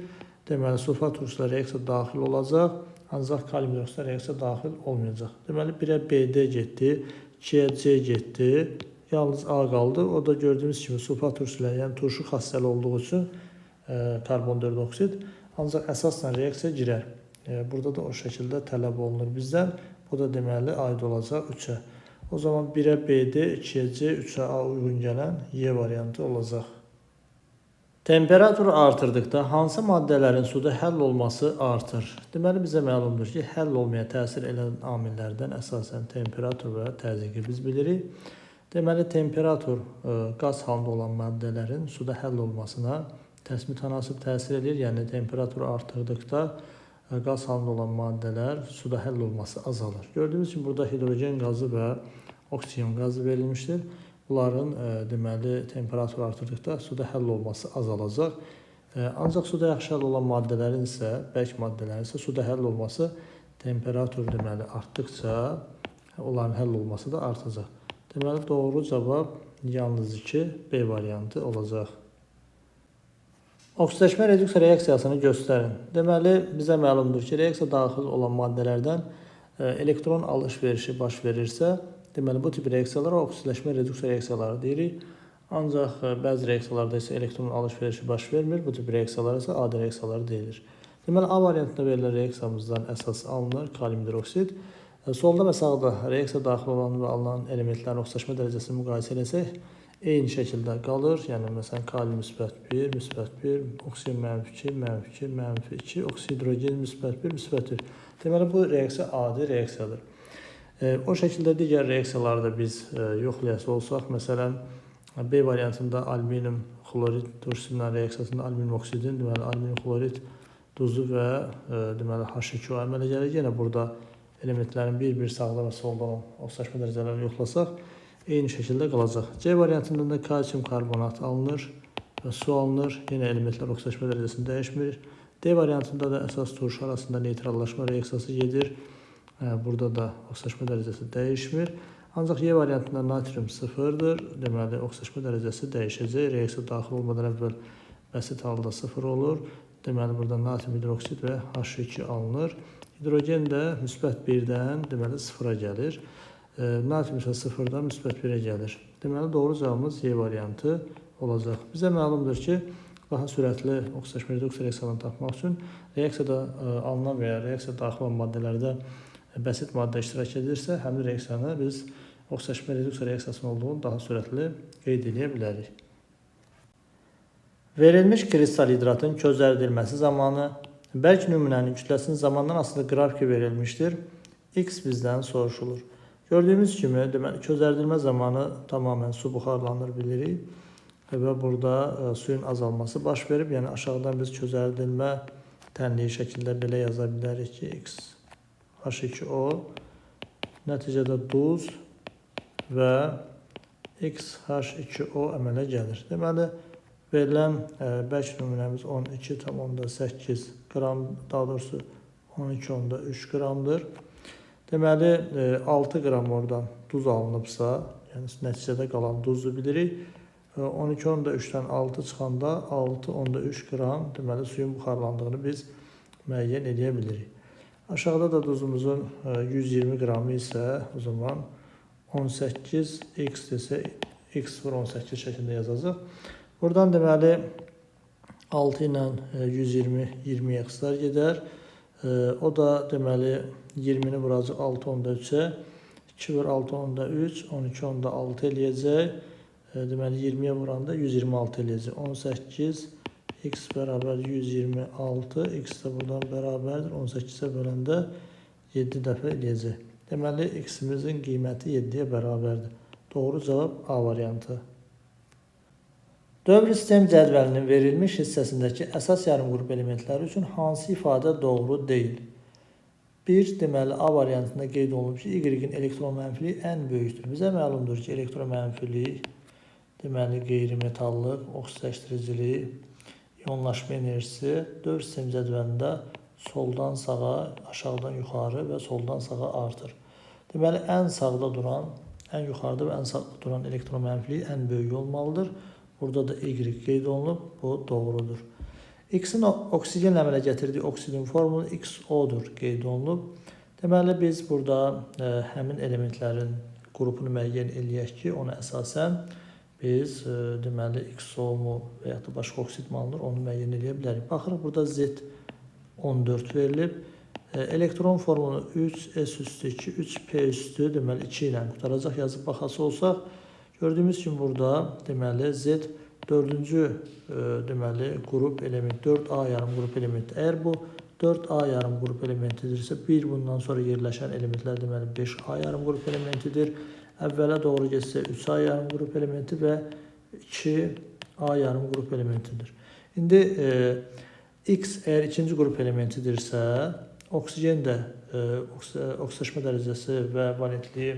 Deməli, sulfat turşusuyla reaksiya daxil olacaq, ancaq kalium hidroksida reaksiya daxil olmayacaq. Deməli, 1-ə BD getdi, 2-yə C getdi, yalnız A qaldı. O da gördüyümüz kimi sulfat turşusuyla, yəni turşu xassəli olduğu üçün karbon 4 oksid, ancaq əsasla reaksiya girər. Burada da o şəkildə tələb olunur bizdən. Bu da deməli aid olacaq 3-ə. O zaman 1-ə BD, 2-yə C, 3-ə A uyğun gələn Y variantı olacaq. Temperatur artırdıqda hansı maddələrin suda həll olması artır? Deməli, bizə məlumdur ki, həll olmaya təsir edən amillərdən əsasən temperatur və təzyiqi biz bilirik. Deməli, temperatur qaz halında olan maddələrin suda həll olmasına mütənasib təsir edir. Yəni, temperatur artırdıqda qaz halında olan maddələr suda həll olması azalır. Gördüyünüz kimi, burada hidrogen qazı və oksigen qazı verilmişdir. Bunların deməli, temperatur artırdıqda suda həll olması azalacaq. Ancaq suda yaxşı həll olan maddələrin isə, bərk maddələrin isə suda həll olması temperatur deməli, artdıqca onların həll olması da artacaq. Deməli, doğru cavab yalnız 2 B variantı olacaq. Oksidaşma reduksiya reaksiyasını göstərin. Deməli, bizə məlumdur ki, reaksiya daxil olan maddələrdən elektron alış-verişi baş verirsə, deməli, bu tip reaksiyalara oksidaşma reduksiya reaksiyaları deyirik. Ancaq bəzi reaksiyalarda isə elektron alış-verişi baş vermir. Bu tip reaksiyalar isə adi reaksiyaları deyilir. Deməli, A variantında verilən reaksiyamızdan əsas alınır kalium hidroksid. Solda və sağda reaksiya daxil olan və alınan elementlərin oksidaşma dərəcəsini müqayisə etsək, eyni şəkildə qalır. Yəni, məsələn, kalium müsbət 1, müsbət 1, oksigen -2, -2, -2, oksidrogen müsbət 1, müsbət 1. Deməli, bu reaksiya adi reaksiyadır. O şəkildə digər reaksiyaları da biz yoxlayası olsaq, məsələn, B variantında alüminium xlorid turşusu reaksiyasında alüminium oksidin, deməli, alüminium xlorid duzu və deməli, H2O əmələ gəlir. Yenə burada elementlərin bir-bir sağda və solda oksidaşma dərəcələrini yoxlasaq, eyni şəkildə qalacaq. C variantında da kalsium karbonat alınır və su alınır. Yenə elementlər oksidaşma dərəcəsini dəyişmir. D variantında da əsas turşu arasında neytrallaşma reaksiyası gedir. Burada da oksidaşma dərəcəsi dəyişmir. Ancaq Y variantında natrium 0-dır. Deməli, oksidaşma dərəcəsi dəyişəcək. Reaksiya daxil olmadan əvvəl bəsit halda 0 olur. Deməli, burada natrium hidroksid və H2 alınır. Hidrogen də müsbət 1-dən deməli 0-a gəlir. Natrium isə 0-dan müsbət 1-ə gəlir. Deməli, doğru cavabımız Y variantı olacaq. Bizə məlumdur ki, daha sürətli oksidaşma reduksiya reaksiyalarını tapmaq üçün reaksiyada alınan və ya reaksiya daxil olan maddələrdə bəsit maddə iştirak edirsə, həmin reaksiyanı biz oksidaşma reduksiya reaksiyasının olduğunu daha sürətli qeyd edə bilərik. Verilmiş kristal hidratın közərdilməsi zamanı bərk nümunənin kütləsinin zamandan asılı qrafiki verilmişdir. X bizdən soruşulur. Gördüyümüz kimi, deməli, közərdilmə zamanı tamamən su buxarlanır bilirik və burada suyun azalması baş verib. Yəni, aşağıdan biz közərdilmə tənliyi şəkildə belə yaza bilərik ki, X H2O nəticədə duz və XH2O əmələ gəlir. Deməli, verilən bərk nümunəmiz 12,8 qram, daha doğrusu 12,3 qramdır. Deməli, 6 qram oradan duz alınıbsa, yəni nəticədə qalan duzu bilirik. 12,3-dən 6 çıxanda 6,3 qram, deməli, suyun buxarlandığını biz müəyyən edə bilirik. Aşağıda da duzumuzun 120 qramı isə o zaman 18, X desə, X vur 18 şəklində yazacaq. Buradan deməli 6 ilə 120, 20-yə qıslar gedər. O da deməli 20-ni vuracaq 6,3-ə, 2 vur 6,3, 12,6 eləyəcək. Deməli 20-yə vuranda 126 eləyəcək. 18, X bərabər 126, X də buradan bərabərdir. 18-ə böləndə 7 dəfə eləyəcək. Deməli, X-imizin qiyməti 7-yə bərabərdir. Doğru cavab A variantı. Dövr sistem cədvəlinin verilmiş hissəsindəki əsas yarımqrup elementləri üçün hansı ifadə doğru deyil? 1. Deməli, A variantında qeyd olunub ki, Y-in elektromənfiliyi ən böyükdür. Bizə məlumdur ki, elektromənfilik, deməli, qeyri-metallıq, oksidləşdiricilik, ionlaşma enerjisi dövr sistem cədvəlində soldan sağa, aşağıdan yuxarı və soldan sağa artır. Deməli, ən sağda duran, ən yuxarıda və ən sağda duran elektromənfiliyi ən böyük olmalıdır. Burada da Y qeyd olunub. Bu doğrudur. X-in oksigenlə əmələ gətirdiyi oksidin formulu XO-dur qeyd olunub. Deməli biz burada həmin elementlərin qrupunu müəyyən eləyək ki, ona əsasən biz deməli XO-mu və ya da başqa oksid mi alınır, onu müəyyən eləyə bilərik. Baxırıq, burada Z14 verilib. Elektron formunu 3s üstü 2, 3p üstü deməli 2 ilə qutaracaq yazıb baxası olsaq, gördüyümüz kimi burada deməli Z 4-cü deməli qrup element, 4A yarım qrup elementi. Əgər bu 4A yarım qrup elementidirsə, bir bundan sonra yerləşən elementlər deməli 5A yarım qrup elementidir. Əvvələ doğru getsə 3A yarım qrup elementi və 2A yarım qrup elementidir. İndi X əgər ikinci qrup elementidirsə, oksigen də oksidaşma dərəcəsi və valentliyi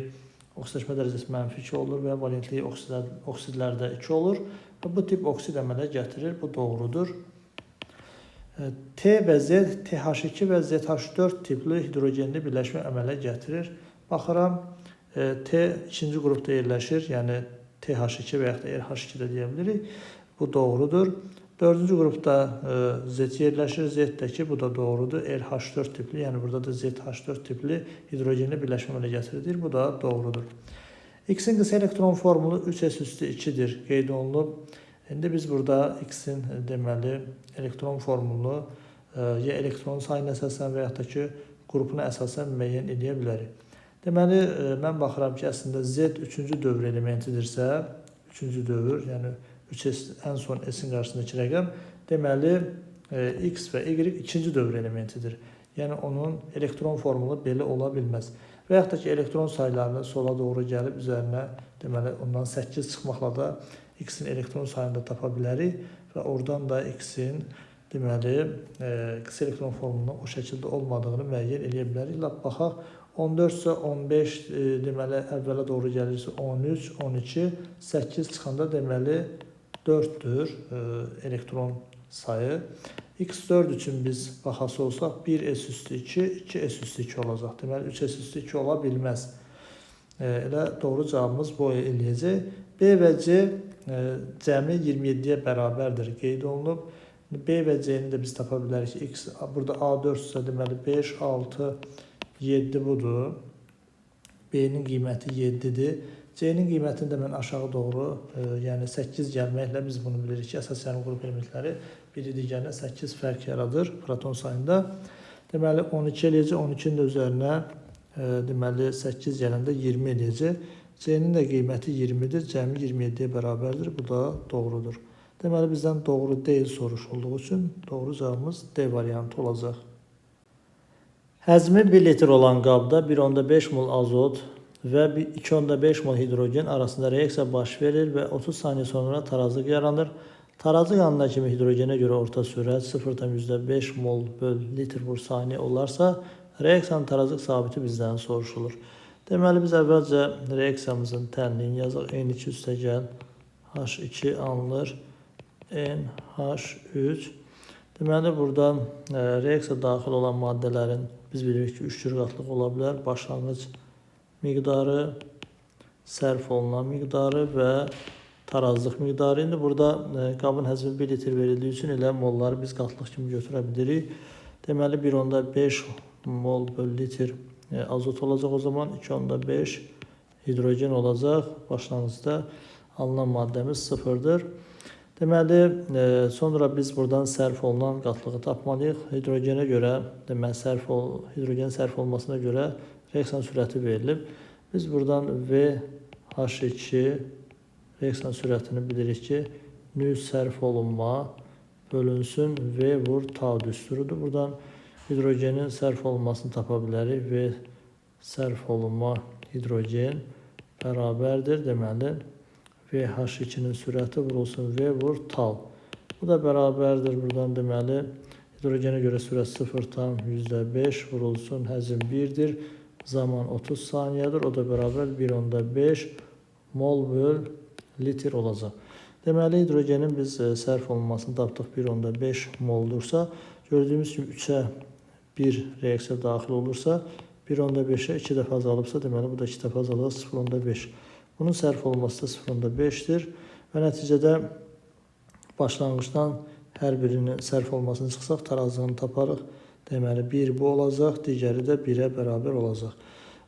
oksidaşma dərəcəsi -2 olur və valentliyi oksidlərdə 2 olur. Və bu tip oksid əmələ gətirir. Bu doğrudur. T və Z, TH2 və ZH4 tipli hidrogenli birləşmə əmələ gətirir. Baxıram, T ikinci qrupda yerləşir, yəni TH2 və ya da RH2 də deyə bilirik. Bu doğrudur. Dördüncü qrupda Z yerləşir, Z-dəki bu da doğrudur. RH4 tipli, yəni burada da ZH4 tipli hidrogenli birləşmə əmələ gətirilir. Bu da doğrudur. X-in qısa elektron formulu 3s üstü 2-dir qeyd olunub. İndi biz burada X-in deməli elektron formulunu ya elektron sayına əsasən və ya da ki qrupuna əsasən müəyyən edə bilərik. Deməli, mən baxıram ki, əslində Z 3-cü dövr elementidirsə, 3-cü dövr, yəni 3s ən son s-in qarşısındakı rəqəm, deməli X və Y ikinci dövr elementidir. Yəni onun elektron formulu belə ola bilməz. Və yaxud da ki, elektron saylarını sola doğru gəlib üzərinə deməli ondan 8 çıxmaqla da X-in elektron sayını da tapa bilərik və oradan da X-in deməli qısa elektron formulunun o şəkildə olmadığını müəyyən edə bilərik. Lap baxaq, 14 isə 15 deməli əvvələ doğru gəlirsə 13, 12, 8 çıxanda deməli 4-dür elektron sayı. X4 üçün biz baxası olsaq 1s üstü 2, 2s üstü 2 olacaq. Deməli 3s üstü 2 ola bilməz. Elə doğru cavabımız bu eləyəcək. B və C cəmi 27-yə bərabərdir qeyd olunub. B və C-ni də biz tapa bilərik ki, X burada A4 isə deməli 5, 6, 7 budur. B-nin qiyməti 7-dir. C-nin qiymətini də mən aşağı doğru, yəni 8 gəlməklə biz bunu bilirik ki, əsas yarım qrup elementləri biri digərinə 8 fərq yaradır proton sayında. Deməli 12 eləyəcək, 12-nin də üzərinə deməli 8 gələndə 20 eləyəcək. C-nin də qiyməti 20-dir, cəmi 27-yə bərabərdir. Bu da doğrudur. Deməli bizdən doğru deyil soruşulduğu üçün doğru cavabımız D variantı olacaq. Həzmi 1 litr olan qabda 1,5 mol azot və 2,5 mol hidrogen arasında reaksiya baş verir və 30 saniyə sonra tarazlıq yaranır. Tarazlıq anına kimi hidrogenə görə orta sürət 0,5 mol böl litr bur saniyə olarsa, reaksiyanın tarazlıq sabiti bizdən soruşulur. Deməli biz əvvəlcə reaksiyamızın tənliyini yazaq. N2 üstəgəl H2 alınır. NH3. Deməli burada reaksiya daxil olan maddələrin biz bilirik ki 3 cür qatlıq ola bilər. Başlanğıc miqdarı, sərf olunan miqdarı və tarazlıq miqdarı. İndi burada qabın həzmi 1 litr verildiyi üçün elə molları biz qatlıq kimi götürə bilirik. Deməli 1,5 mol böl litr azot olacaq o zaman, 2,5 hidrogen olacaq. Başlanğıcda alınan maddəmiz 0-dır. Deməli, sonra biz buradan sərf olunan qatlığı tapmalıyıq. Hidrogenə görə, deməli, hidrogen sərf olmasına görə reaksiyan sürəti verilib. Biz buradan VH2 reaksiyan sürətini bilirik ki, nü sərf olunma bölünsün V vur tau düsturudur. Buradan hidrogenin sərf olunmasını tapa bilərik. V sərf olunma hidrogen bərabərdir. Deməli, VH2-nin sürəti vurulsun V vur tau. Bu da bərabərdir. Buradan deməli, hidrogenə görə sürət 0,5 vurulsun həzm 1-dir. Zaman 30 saniyədir. O da bərabər 1,5 mol böl litr olacaq. Deməli, hidrogenin biz sərf olunmasını tapdıq 1,5 moldursa, gördüyümüz kimi 3-ə 1 reaksiya daxil olursa, 1,5-ə 2 dəfə azalıbsa, deməli, bu da 2 dəfə azalır 0,5. Bunun sərf olunması da 0,5-dir və nəticədə başlanğıcdan hər birinin sərf olmasını çıxsaq tarazlığını taparıq. Deməli 1 bu olacaq, digəri də 1-ə bərabər olacaq.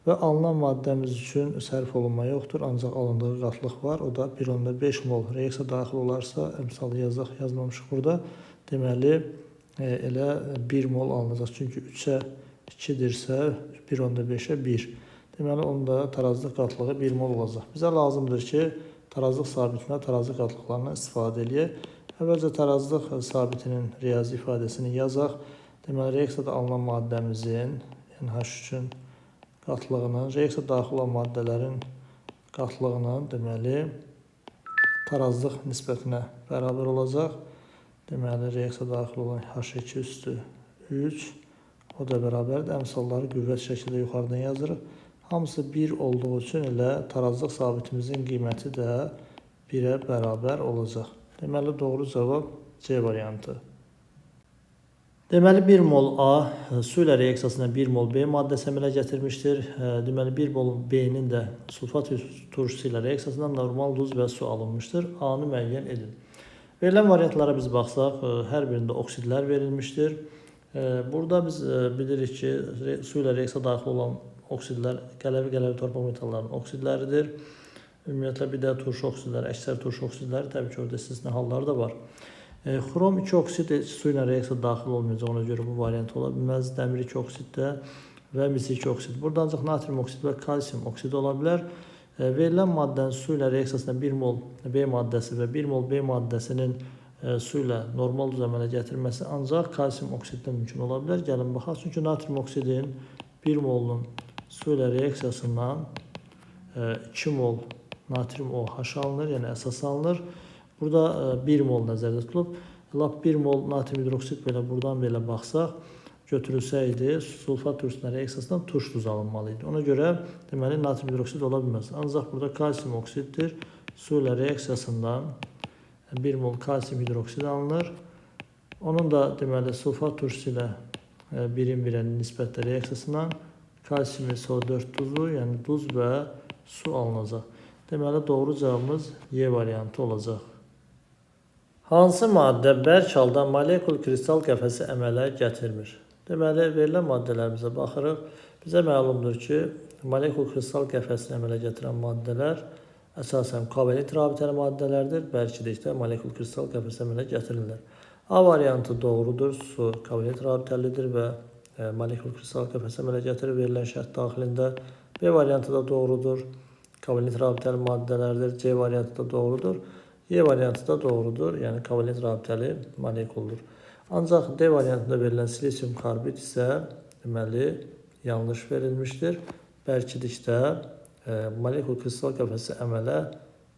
Və alınan maddəmiz üçün sərf olunma yoxdur, ancaq alındığı qatlıq var. O da 1,5 mol reaksiya daxil olarsa, əmsalı yazmamışıq burada. Deməli, elə 1 mol alınacaq. Çünki 3-ə 2-dirsə, 1,5-ə 1. Deməli, onda tarazlıq qatlığı 1 mol olacaq. Bizə lazımdır ki, tarazlıq sabitində tarazlıq qatlıqlarından istifadə edək. Əvvəlcə tarazlıq sabitinin riyazi ifadəsini yazaq. Deməli, reaksiyada alınan maddəmizin NH3-ün qatlığının, reaksiya daxil olan maddələrin qatlığının deməli tarazlıq nisbətinə bərabər olacaq. Deməli, reaksiya daxil olan H2 üstü 3, o da bərabərdir. Əmsalları qüvvət şəkildə yuxarıdan yazırıq. Hamısı 1 olduğu üçün elə tarazlıq sabitimizin qiyməti də 1-ə bərabər olacaq. Deməli, doğru cavab C variantı. Deməli, 1 mol A su ilə reaksiyasına 1 mol B maddəsi əmələ gətirmişdir. Deməli, 1 mol B-nin də sulfat turşusu ilə reaksiyasından normal duz və su alınmışdır. A-nı müəyyən edin. Verilən variantlara biz baxsaq, hər birində oksidlər verilmişdir. Burada biz bilirik ki, su ilə reaksiya daxil olan oksidlər qələvi torpaq metallarının oksidləridir. Ümumiyyətlə, bir də turşu oksidləri, əksər turşu oksidləri, təbii ki, orada istisna halları da var. Xrom 2 oksid su ilə reaksiya daxil olmayacaq, ona görə bu variant ola bilməz. Dəmir 2 oksiddə və mis 2 oksid. Burada ancaq natrium oksid və kalsium oksid ola bilər. Verilən maddənin su ilə reaksiyasına 1 mol B maddəsi və 1 mol B maddəsinin su ilə normal duz əmələ gətirməsi ancaq kalsium oksiddə mümkün ola bilər. Gəlin baxaq, çünki natrium oksidin 1 molunun su ilə reaksiyasından 2 mol natrium OH alınır, yəni əsas alınır. Burada 1 mol nəzərdə tutulub. Lap 1 mol natrium hidroksid belə buradan belə baxsaq, götürülsəydi, sulfat turşusuna reaksiyasından turş duz alınmalı idi. Ona görə deməli natrium hidroksid ola bilməz. Ancaq burada kalsium oksiddir. Su ilə reaksiyasından 1 mol kalsium hidroksid alınır. Onun da deməli sulfat turşusu ilə 1-in 1-ə nisbətdə reaksiyasından kalsium SO4 duzu, yəni duz və su alınacaq. Deməli, doğru cavabımız Y variantı olacaq. Hansı maddə bərk halda molekul kristal qəfəsi əmələ gətirmir? Deməli, verilən maddələrimizə baxırıq. Bizə məlumdur ki, molekul kristal qəfəsini əmələ gətirən maddələr əsasən kovalent rabitəli maddələrdir. Bərklikdə molekul kristal qəfəsi əmələ gətirirlər. A variantı doğrudur. Su kovalent rabitəlidir və molekul kristal qəfəsi əmələ gətirir verilən şərt daxilində. B variantı da doğrudur. Kovalent rabitəli maddələrdir. C variantı da doğrudur. Y variantı da doğrudur. Yəni kovalent rabitəli molekuldur. Ancaq D variantında verilən silisium karbid isə deməli yanlış verilmişdir. Bərkilikdə molekul kristal qəfəsi əmələ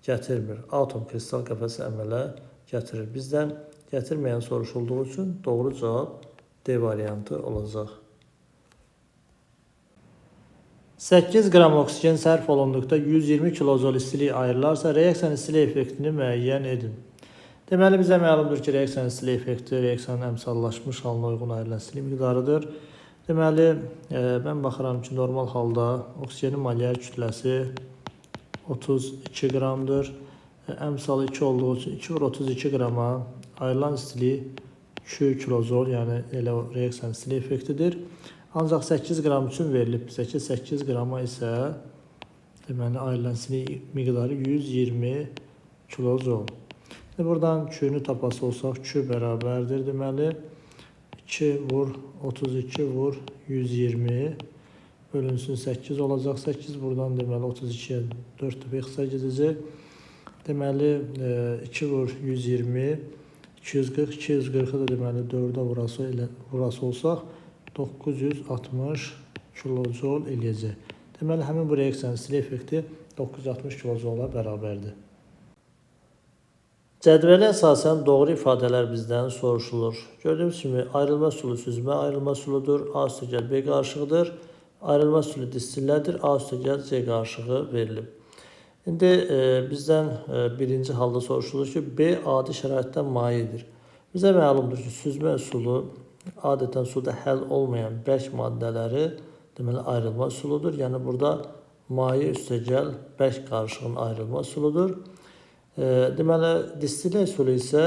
gətirmir. Atom kristal qəfəsi əmələ gətirir. Bizdən gətirməyən soruşulduğu üçün doğru cavab D variantı olacaq. 8 qram oksigen sərf olunduqda 120 kilojol istilik ayrılarsa, reaksiyanın istilik effektini müəyyən edin. Deməli, bizə məlumdur ki, reaksiyanın istilik effekti reaksiyanın əmsallaşmış halına uyğun ayrılan istilik miqdarıdır. Deməli, mən baxıram ki, normal halda oksigenin molyar kütləsi 32 qramdır. Əmsalı 2 olduğu üçün 2 vur 32 qrama ayrılan istilik 2 kilojol, yəni elə reaksiyanın istilik effektidir. Ancaq 8 qram üçün verilib bizə ki, 8 qrama isə deməli ayrılan istilik miqdarı 120 kilojol. Buradan Q-nü tapası olsaq, Q bərabərdir deməli. 2 vur 32 vur 120 bölünsün 8 olacaq. 8 buradan deməli 32-yə 4 dəfə qısa gedəcək. Deməli 2 vur 120 240, 240-ı da deməli 4-ə vurası olsaq 960 kilojol eləyəcək. Deməli, həmin bu reaksiyanın istilik effekti 960 kilojola bərabərdir. Cədvələ əsasən doğru ifadələr bizdən soruşulur. Gördüyümüz kimi ayrılma sulu süzmə ayrılma suludur. A üstəgəl B qarışığıdır. Ayrılma sulu distillədir. A üstəgəl C qarışığı verilib. İndi bizdən birinci halda soruşulur ki, B adi şəraitdə mayedir. Bizə məlumdur ki, süzmə üsulu adətən suda həll olmayan bərk maddələri deməli ayrılma üsuludur. Yəni burada maye üstəgəl bərk qarışığın ayrılma üsuludur. Deməli, distillə üsulu isə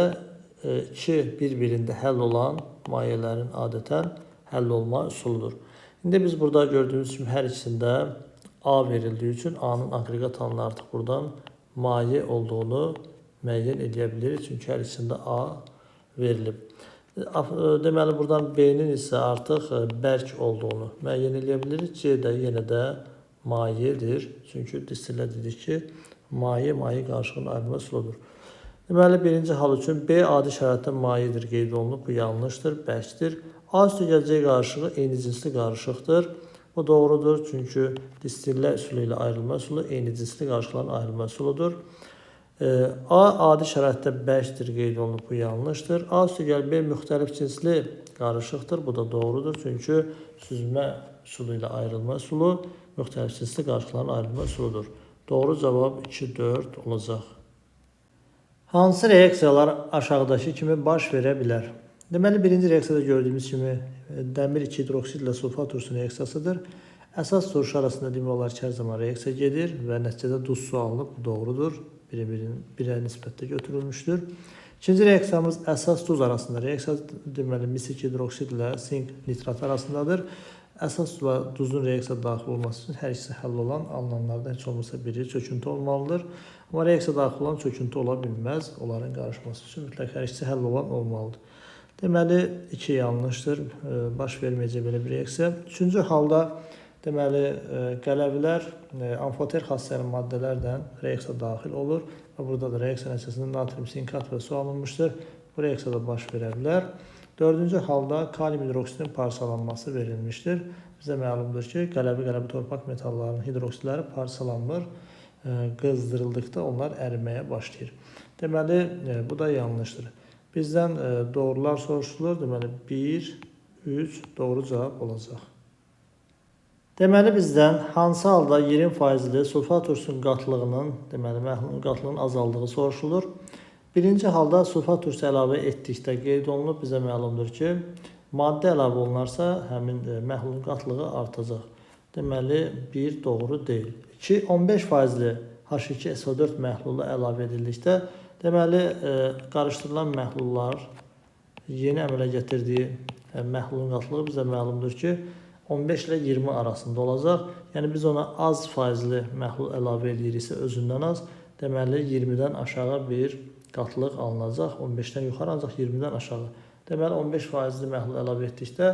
iki bir-birində həll olan mayələrin adətən həll olma üsuludur. İndi biz burada gördüyümüz kimi hər ikisində A verildiyi üçün A'nın aqreqat halını artıq buradan maye olduğunu müəyyən edə bilirik. Çünki hər ikisində A verilib. Deməli, buradan B'nin isə artıq bərk olduğunu müəyyən edə bilirik. C də yenə də mayedir. Çünki distillə dedik ki, maye qarışığının ayrılma üsuludur. Deməli, birinci hal üçün B adi şəraitdə mayedir qeyd olunub. Bu yanlışdır, bərkdir. A üstü gələcək qarışığı eyni cinsli qarışıqdır. Bu doğrudur. Çünki distillə üsulu ilə ayrılma üsulu eyni cinsli qarışıqların ayrılma üsuludur. A adi şəraitdə bərkdir qeyd olunub. Bu yanlışdır. A üstü gəl B müxtəlif cinsli qarışıqdır. Bu da doğrudur. Çünki süzmə üsulu ilə ayrılma üsulu müxtəlif cinsli qarışıqların ayrılma üsuludur. Doğru cavab 2-4 olacaq. Hansı reaksiyalar aşağıdakı kimi baş verə bilər? Deməli, birinci reaksiyada gördüyümüz kimi dəmir 2 hidroksid ilə sulfat turşu reaksiyasıdır. Əsas turşu arasında demək olar ki, hər zaman reaksiya gedir və nəticədə duz su alınıb. Bu doğrudur. Birə nisbətdə götürülmüşdür. İkinci reaksiyamız əsas duz arasında. Reaksiya deməli mis2 hidroksid ilə sink nitrat arasındadır. Əsas və duzun reaksiya daxil olması üçün hər ikisi həll olan alınanlardan heç olmasa biri çöküntü olmalıdır. Amma reaksiya daxil olan çöküntü ola bilməz. Onların qarışması üçün mütləq hər ikisi həll olan olmalıdır. Deməli, 2 yanlışdır. Baş verməyəcək belə bir reaksiya. Üçüncü halda deməli, qələvlər amfoter xassəli maddələrdən reaksiya daxil olur. Və burada da reaksiya nəticəsində natrium sinkat və su alınmışdır. Bu reaksiyada baş verə bilər. Dördüncü halda kalium hidroksidin parçalanması verilmişdir. Bizə məlumdur ki, qələbi torpaq metallarının hidroksidləri parçalanmır. Qızdırıldıqda onlar əriməyə başlayır. Deməli, bu da yanlışdır. Bizdən doğrular soruşulur. Deməli, 1, 3 doğru cavab olacaq. Deməli, bizdən hansı halda 20% sulfat turşusunun qatlığının, deməli, məhlulun qatlığının azaldığı soruşulur. Birinci halda sulfat turşusu əlavə etdikdə qeyd olunub. Bizə məlumdur ki, maddə əlavə olunarsa, həmin məhlulun qatlığı artacaq. Deməli, 1 doğru deyil. 2, 15% H2SO4 məhlulu əlavə edildikdə, deməli, qarışdırılan məhlullar yeni əmələ gətirdiyi məhlulun qatlığı bizə məlumdur ki, 15 ilə 20 arasında olacaq. Yəni, biz ona az faizli məhlul əlavə ediriksə özündən az, deməli, 20-dən aşağı bir qatlıq alınacaq. 15-dən yuxarı ancaq 20-dən aşağı. Deməli, 15% məhlul əlavə etdikdə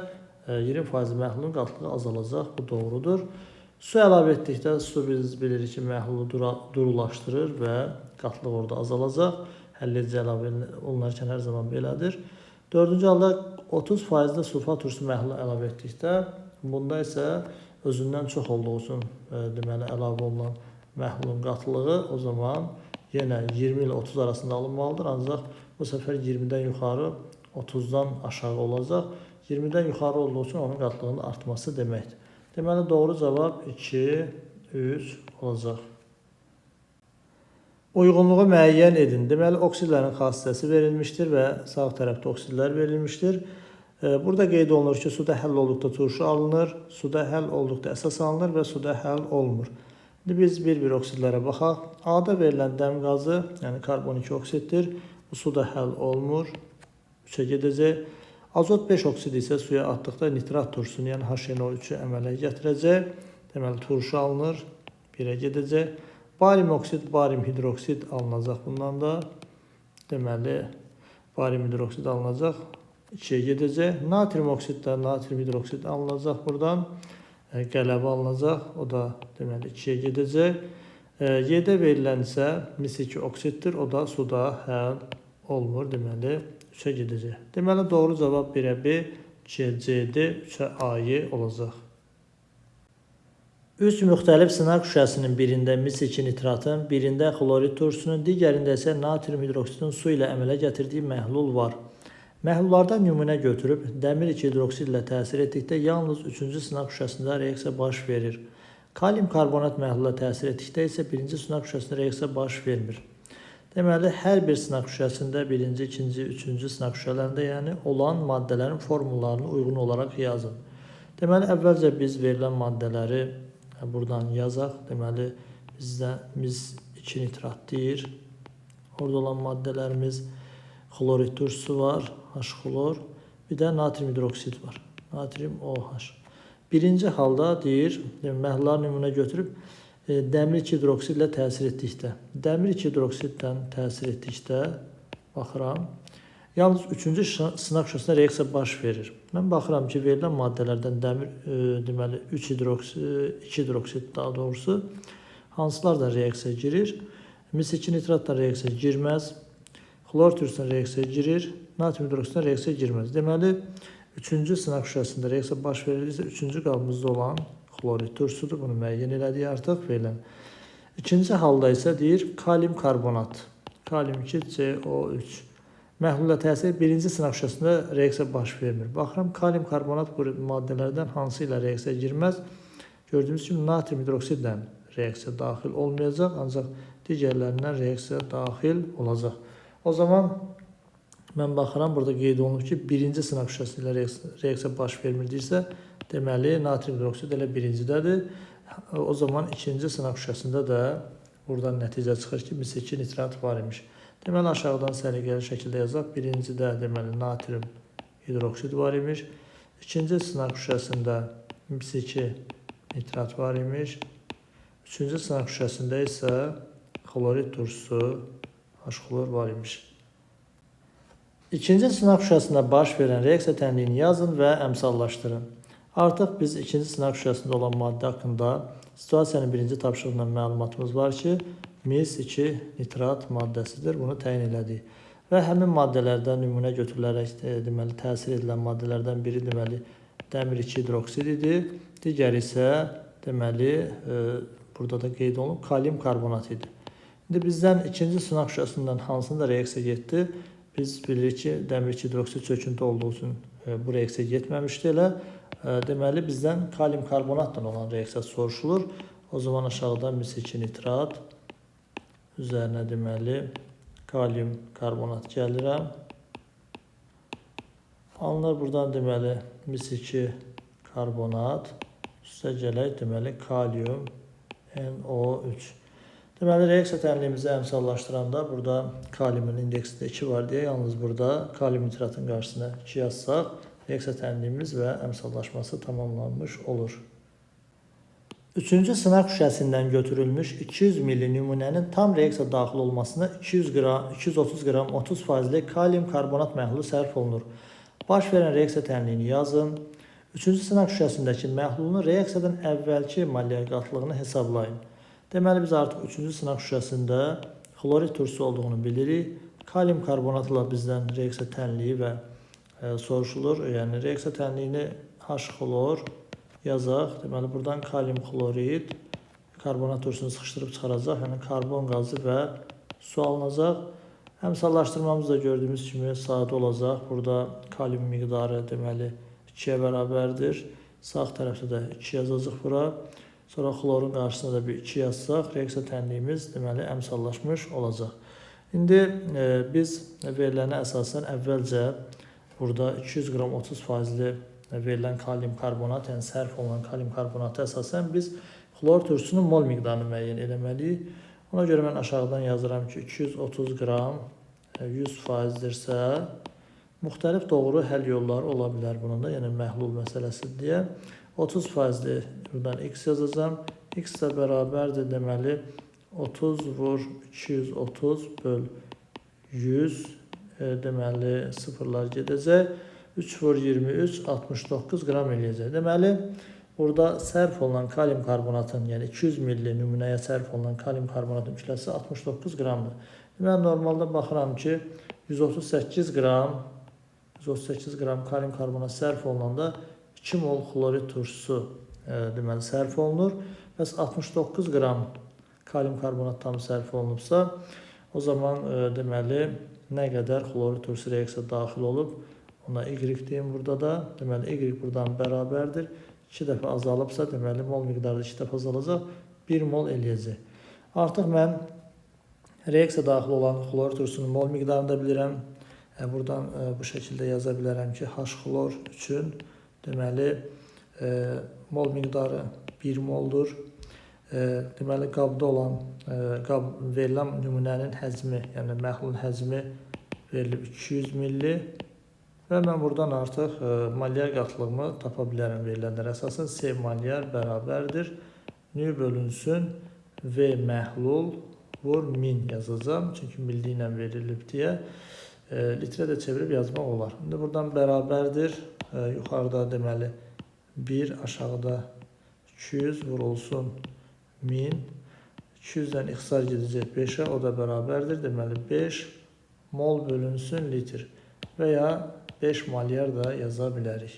20% məhlulun qatlığı azalacaq. Bu doğrudur. Su əlavə etdikdə su biz bilirik ki, məhlulu durulaşdırır və qatlıq orada azalacaq. Həll edici əlavə olunarkən hər zaman belədir. Dördüncü halda 30% sulfat turşusu məhlulu əlavə etdikdə, bunda isə özündən çox olduğu üçün deməli, əlavə olunan məhlulun qatlığı o zaman yenə 20 ilə 30 arasında alınmalıdır. Ancaq bu səfər 20-dən yuxarı 30-dan aşağı olacaq. 20-dən yuxarı olduğu üçün onun qatlığının artması deməkdir. Deməli, doğru cavab 2, 3 olacaq. Uyğunluğu müəyyən edin. Deməli, oksidlərin xassəsi verilmişdir və sağ tərəfdə oksidlər verilmişdir. Burada qeyd olunur ki, suda həll olduqda turşu alınır, suda həll olduqda əsas alınır və suda həll olmur. İndi biz bir-bir oksidlərə baxaq. A-da verilən dəm qazı, yəni karbon 2 oksiddir. Bu suda həll olmur, 3-ə gedəcək. Azot 5 oksid isə suya atdıqda nitrat turşusunu, yəni HNO3-ü əmələ gətirəcək. Deməli, turşu alınır, 1-ə gedəcək. Barium oksid, barium hidroksid alınacaq bundan da. Deməli, barium hidroksid alınacaq, 2-yə gedəcək. Natrium oksid də, natrium hidroksid alınacaq buradan. Qələbə alınacaq, o da deməli 2-yə gedəcək. Y-də verilən isə mis2 oksiddir, o da suda həll olmur, deməli 3-ə gedəcək. Deməli, doğru cavab 1-ə B, 2-yə C-D, 3-ə A-Y olacaq. 3 müxtəlif sınaq şüşəsinin birində mis2 nitratın, birində xlorid turşusunun, digərində isə natrium hidroksidin su ilə əmələ gətirdiyi məhlul var. Məhlullardan nümunə götürüb, dəmir 2 hidroksid ilə təsir etdikdə yalnız 3-cü sınaq şüşəsində reaksiya baş verir. Kalium karbonat məhlula təsir etdikdə isə 1-ci sınaq şüşəsində reaksiya baş vermir. Deməli, hər bir sınaq şüşəsində 1-ci, 2-ci, 3-cü sınaq şüşələrində yəni olan maddələrin formullarını uyğun olaraq yazın. Deməli, əvvəlcə biz verilən maddələri buradan yazaq. Deməli, bizdə mis2 nitrat deyir. Orada olan maddələrimiz. Xlorid turşusu var, H-xlor. Bir də natrium hidroksid var. Natrium OH. Birinci halda deyir, məhlulları nümunə götürüb dəmir 2 hidroksid ilə təsir etdikdə. Dəmir 2 hidroksiddən təsir etdikdə baxıram. Yalnız 3-cü sınaq şüasında reaksiya baş verir. Mən baxıram ki, verilən maddələrdən dəmir deməli 2 hidroksid daha doğrusu hansılar da reaksiya girir? Mis2 nitratla reaksiya girməz. Xlor turşusuna reaksiya girir. Natrium hidroksidlə reaksiya girməz. Deməli 3-cü sınaq şüasında reaksiya baş verilirsə 3-cü qabımızda olan xlorid turşusudur. Bunu müəyyən elədik artıq verilən. İkinci halda isə deyir kalium karbonat. Kalium 2CO3. Məhlula təsir birinci sınaq şüasında reaksiya baş vermir. Baxıram, kalium karbonat bu maddələrdən hansı ilə reaksiya girməz? Gördüyümüz kimi natrium hidroksidlə reaksiya daxil olmayacaq, ancaq digərlərindən reaksiya daxil olacaq. O zaman mən baxıram, burada qeyd olunub ki, birinci sınaq şüasında reaksiya baş vermirdirsə, deməli natrium hidroksid elə birincidədir. O zaman ikinci sınaq şüasında da buradan nəticə çıxır ki, mis2 nitrat var imiş. Deməli, aşağıdan səliqəli şəkildə yazaq. Birincidə deməli natrium hidroksid var imiş. İkinci sınaq şüşəsində mis2 nitrat var imiş. Üçüncü sınaq şüşəsində isə xlorid turşusu H-xlor var imiş. İkinci sınaq şüşəsində baş verən reaksiya tənliyini yazın və əmsallaşdırın. Artıq biz ikinci sınaq şüşəsində olan maddə haqqında situasiyanın birinci tapşırığından məlumatımız var ki, mis2 nitrat maddəsidir. Bunu təyin elədik. Və həmin maddələrdən nümunə götürülərək deməli təsir edilən maddələrdən biri deməli dəmir 2 hidroksid idi. Digəri isə deməli burada da qeyd olunub kalium karbonat idi. İndi bizdən ikinci sınaq şüasından hansında reaksiya getdi? Biz bilirik ki, dəmir 2 hidroksid çöküntü olduğu üçün bu reaksiya getməmişdi elə. Deməli bizdən kalium karbonatla olan reaksiya soruşulur. O zaman aşağıdan mis2 nitrat üzərinə deməli kalium karbonat gəlirəm. Alınır buradan deməli mis2 karbonat üstə gələk deməli kalium NO3. Deməli reaksiya tənliyimizi əmsallaşdıranda burada kaliumun indeksində 2 var deyə yalnız burada kalium nitratın qarşısına 2 yazsaq reaksiya tənliyimiz və əmsallaşması tamamlanmış olur. Üçüncü sınaq şüşəsindən götürülmüş 200 ml nümunənin tam reaksiya daxil olmasına 230 qram 30% kalium karbonat məhlulu sərf olunur. Baş verən reaksiya tənliyini yazın. Üçüncü sınaq şüşəsindəki məhlulun reaksiyadan əvvəlki molyar qatlığını hesablayın. Deməli biz artıq üçüncü sınaq şüşəsində xlorid turşusu olduğunu bilirik. Kalium karbonatla bizdən reaksiya tənliyi və soruşulur. Yəni reaksiya tənliyini H-xlor yazaq. Deməli buradan kalium xlorid karbonat turşusunu sıxışdırıb çıxaracaq. Yəni karbon qazı və su alınacaq. Əmsallaşdırmamız da gördüyümüz kimi sadə olacaq. Burada kalium miqdarı deməli 2-yə bərabərdir. Sağ tərəfdə də 2 yazacaq bura. Sonra xlorun qarşısına da bir 2 yazsaq, reaksiya tənliyimiz deməli əmsallaşmış olacaq. İndi biz verilənə əsasən əvvəlcə burada 200 qram 30% verilən kalium karbonat, yəni sərf olunan kalium karbonatı əsasən biz xlor turşusunun mol miqdarını müəyyən etməliyik. Ona görə mən aşağıdan yazıram ki, 230 qram 100%dirsə, müxtəlif doğru həll yolları ola bilər bunun da, yəni məhlul məsələsidir deyə. 30%-dir, buradan x yazacağım. X də bərabərdir, deməli 30 vur 230 böl 100, deməli sıfırlar gedəcək. 3 vur 23, 69 qram eləyəcək. Deməli, burada sərf olunan kalium karbonatın, yəni 200 ml nümunəyə sərf olunan kalium karbonatın kütləsi 69 qramdır. Mən normalda baxıram ki, 138 qram kalium karbonat sərf olunanda 2 mol xlorid turşusu deməli sərf olunur. Bəs 69 qram kalium karbonat tam sərf olunubsa, o zaman deməli nə qədər xlorid turşusu reaksiya daxil olub, ona y deyim burada da. Deməli y buradan bərabərdir. 2 dəfə azalıbsa, deməli mol miqdarı 2 dəfə azalacaq, 1 mol eləyəcək. Artıq mən reaksiya daxil olan xlorid turşusunun mol miqdarını da bilirəm. Buradan bu şəkildə yaza bilərəm ki, H-xlor üçün deməli mol miqdarı 1 moldur. Deməli qabda olan verilən nümunənin həcmi, yəni məhlulun həcmi verilib 200 milli. Və mən buradan artıq malyar qatılığımı tapa bilərəm verilənlər əsasən. C malyar bərabərdir. Nü bölünsün V məhlul vur 1000 yazacağım. Çünki milli ilə verilib deyə. Litrə də çevirib yazmaq olar. İndi buradan bərabərdir. Yuxarıda deməli 1, aşağıda 200 vurulsun 1000. 200-dən ixtisar gedəcək 5-ə, o da bərabərdir. Deməli 5 mol bölünsün litr və ya 5 malyar da yaza bilərik.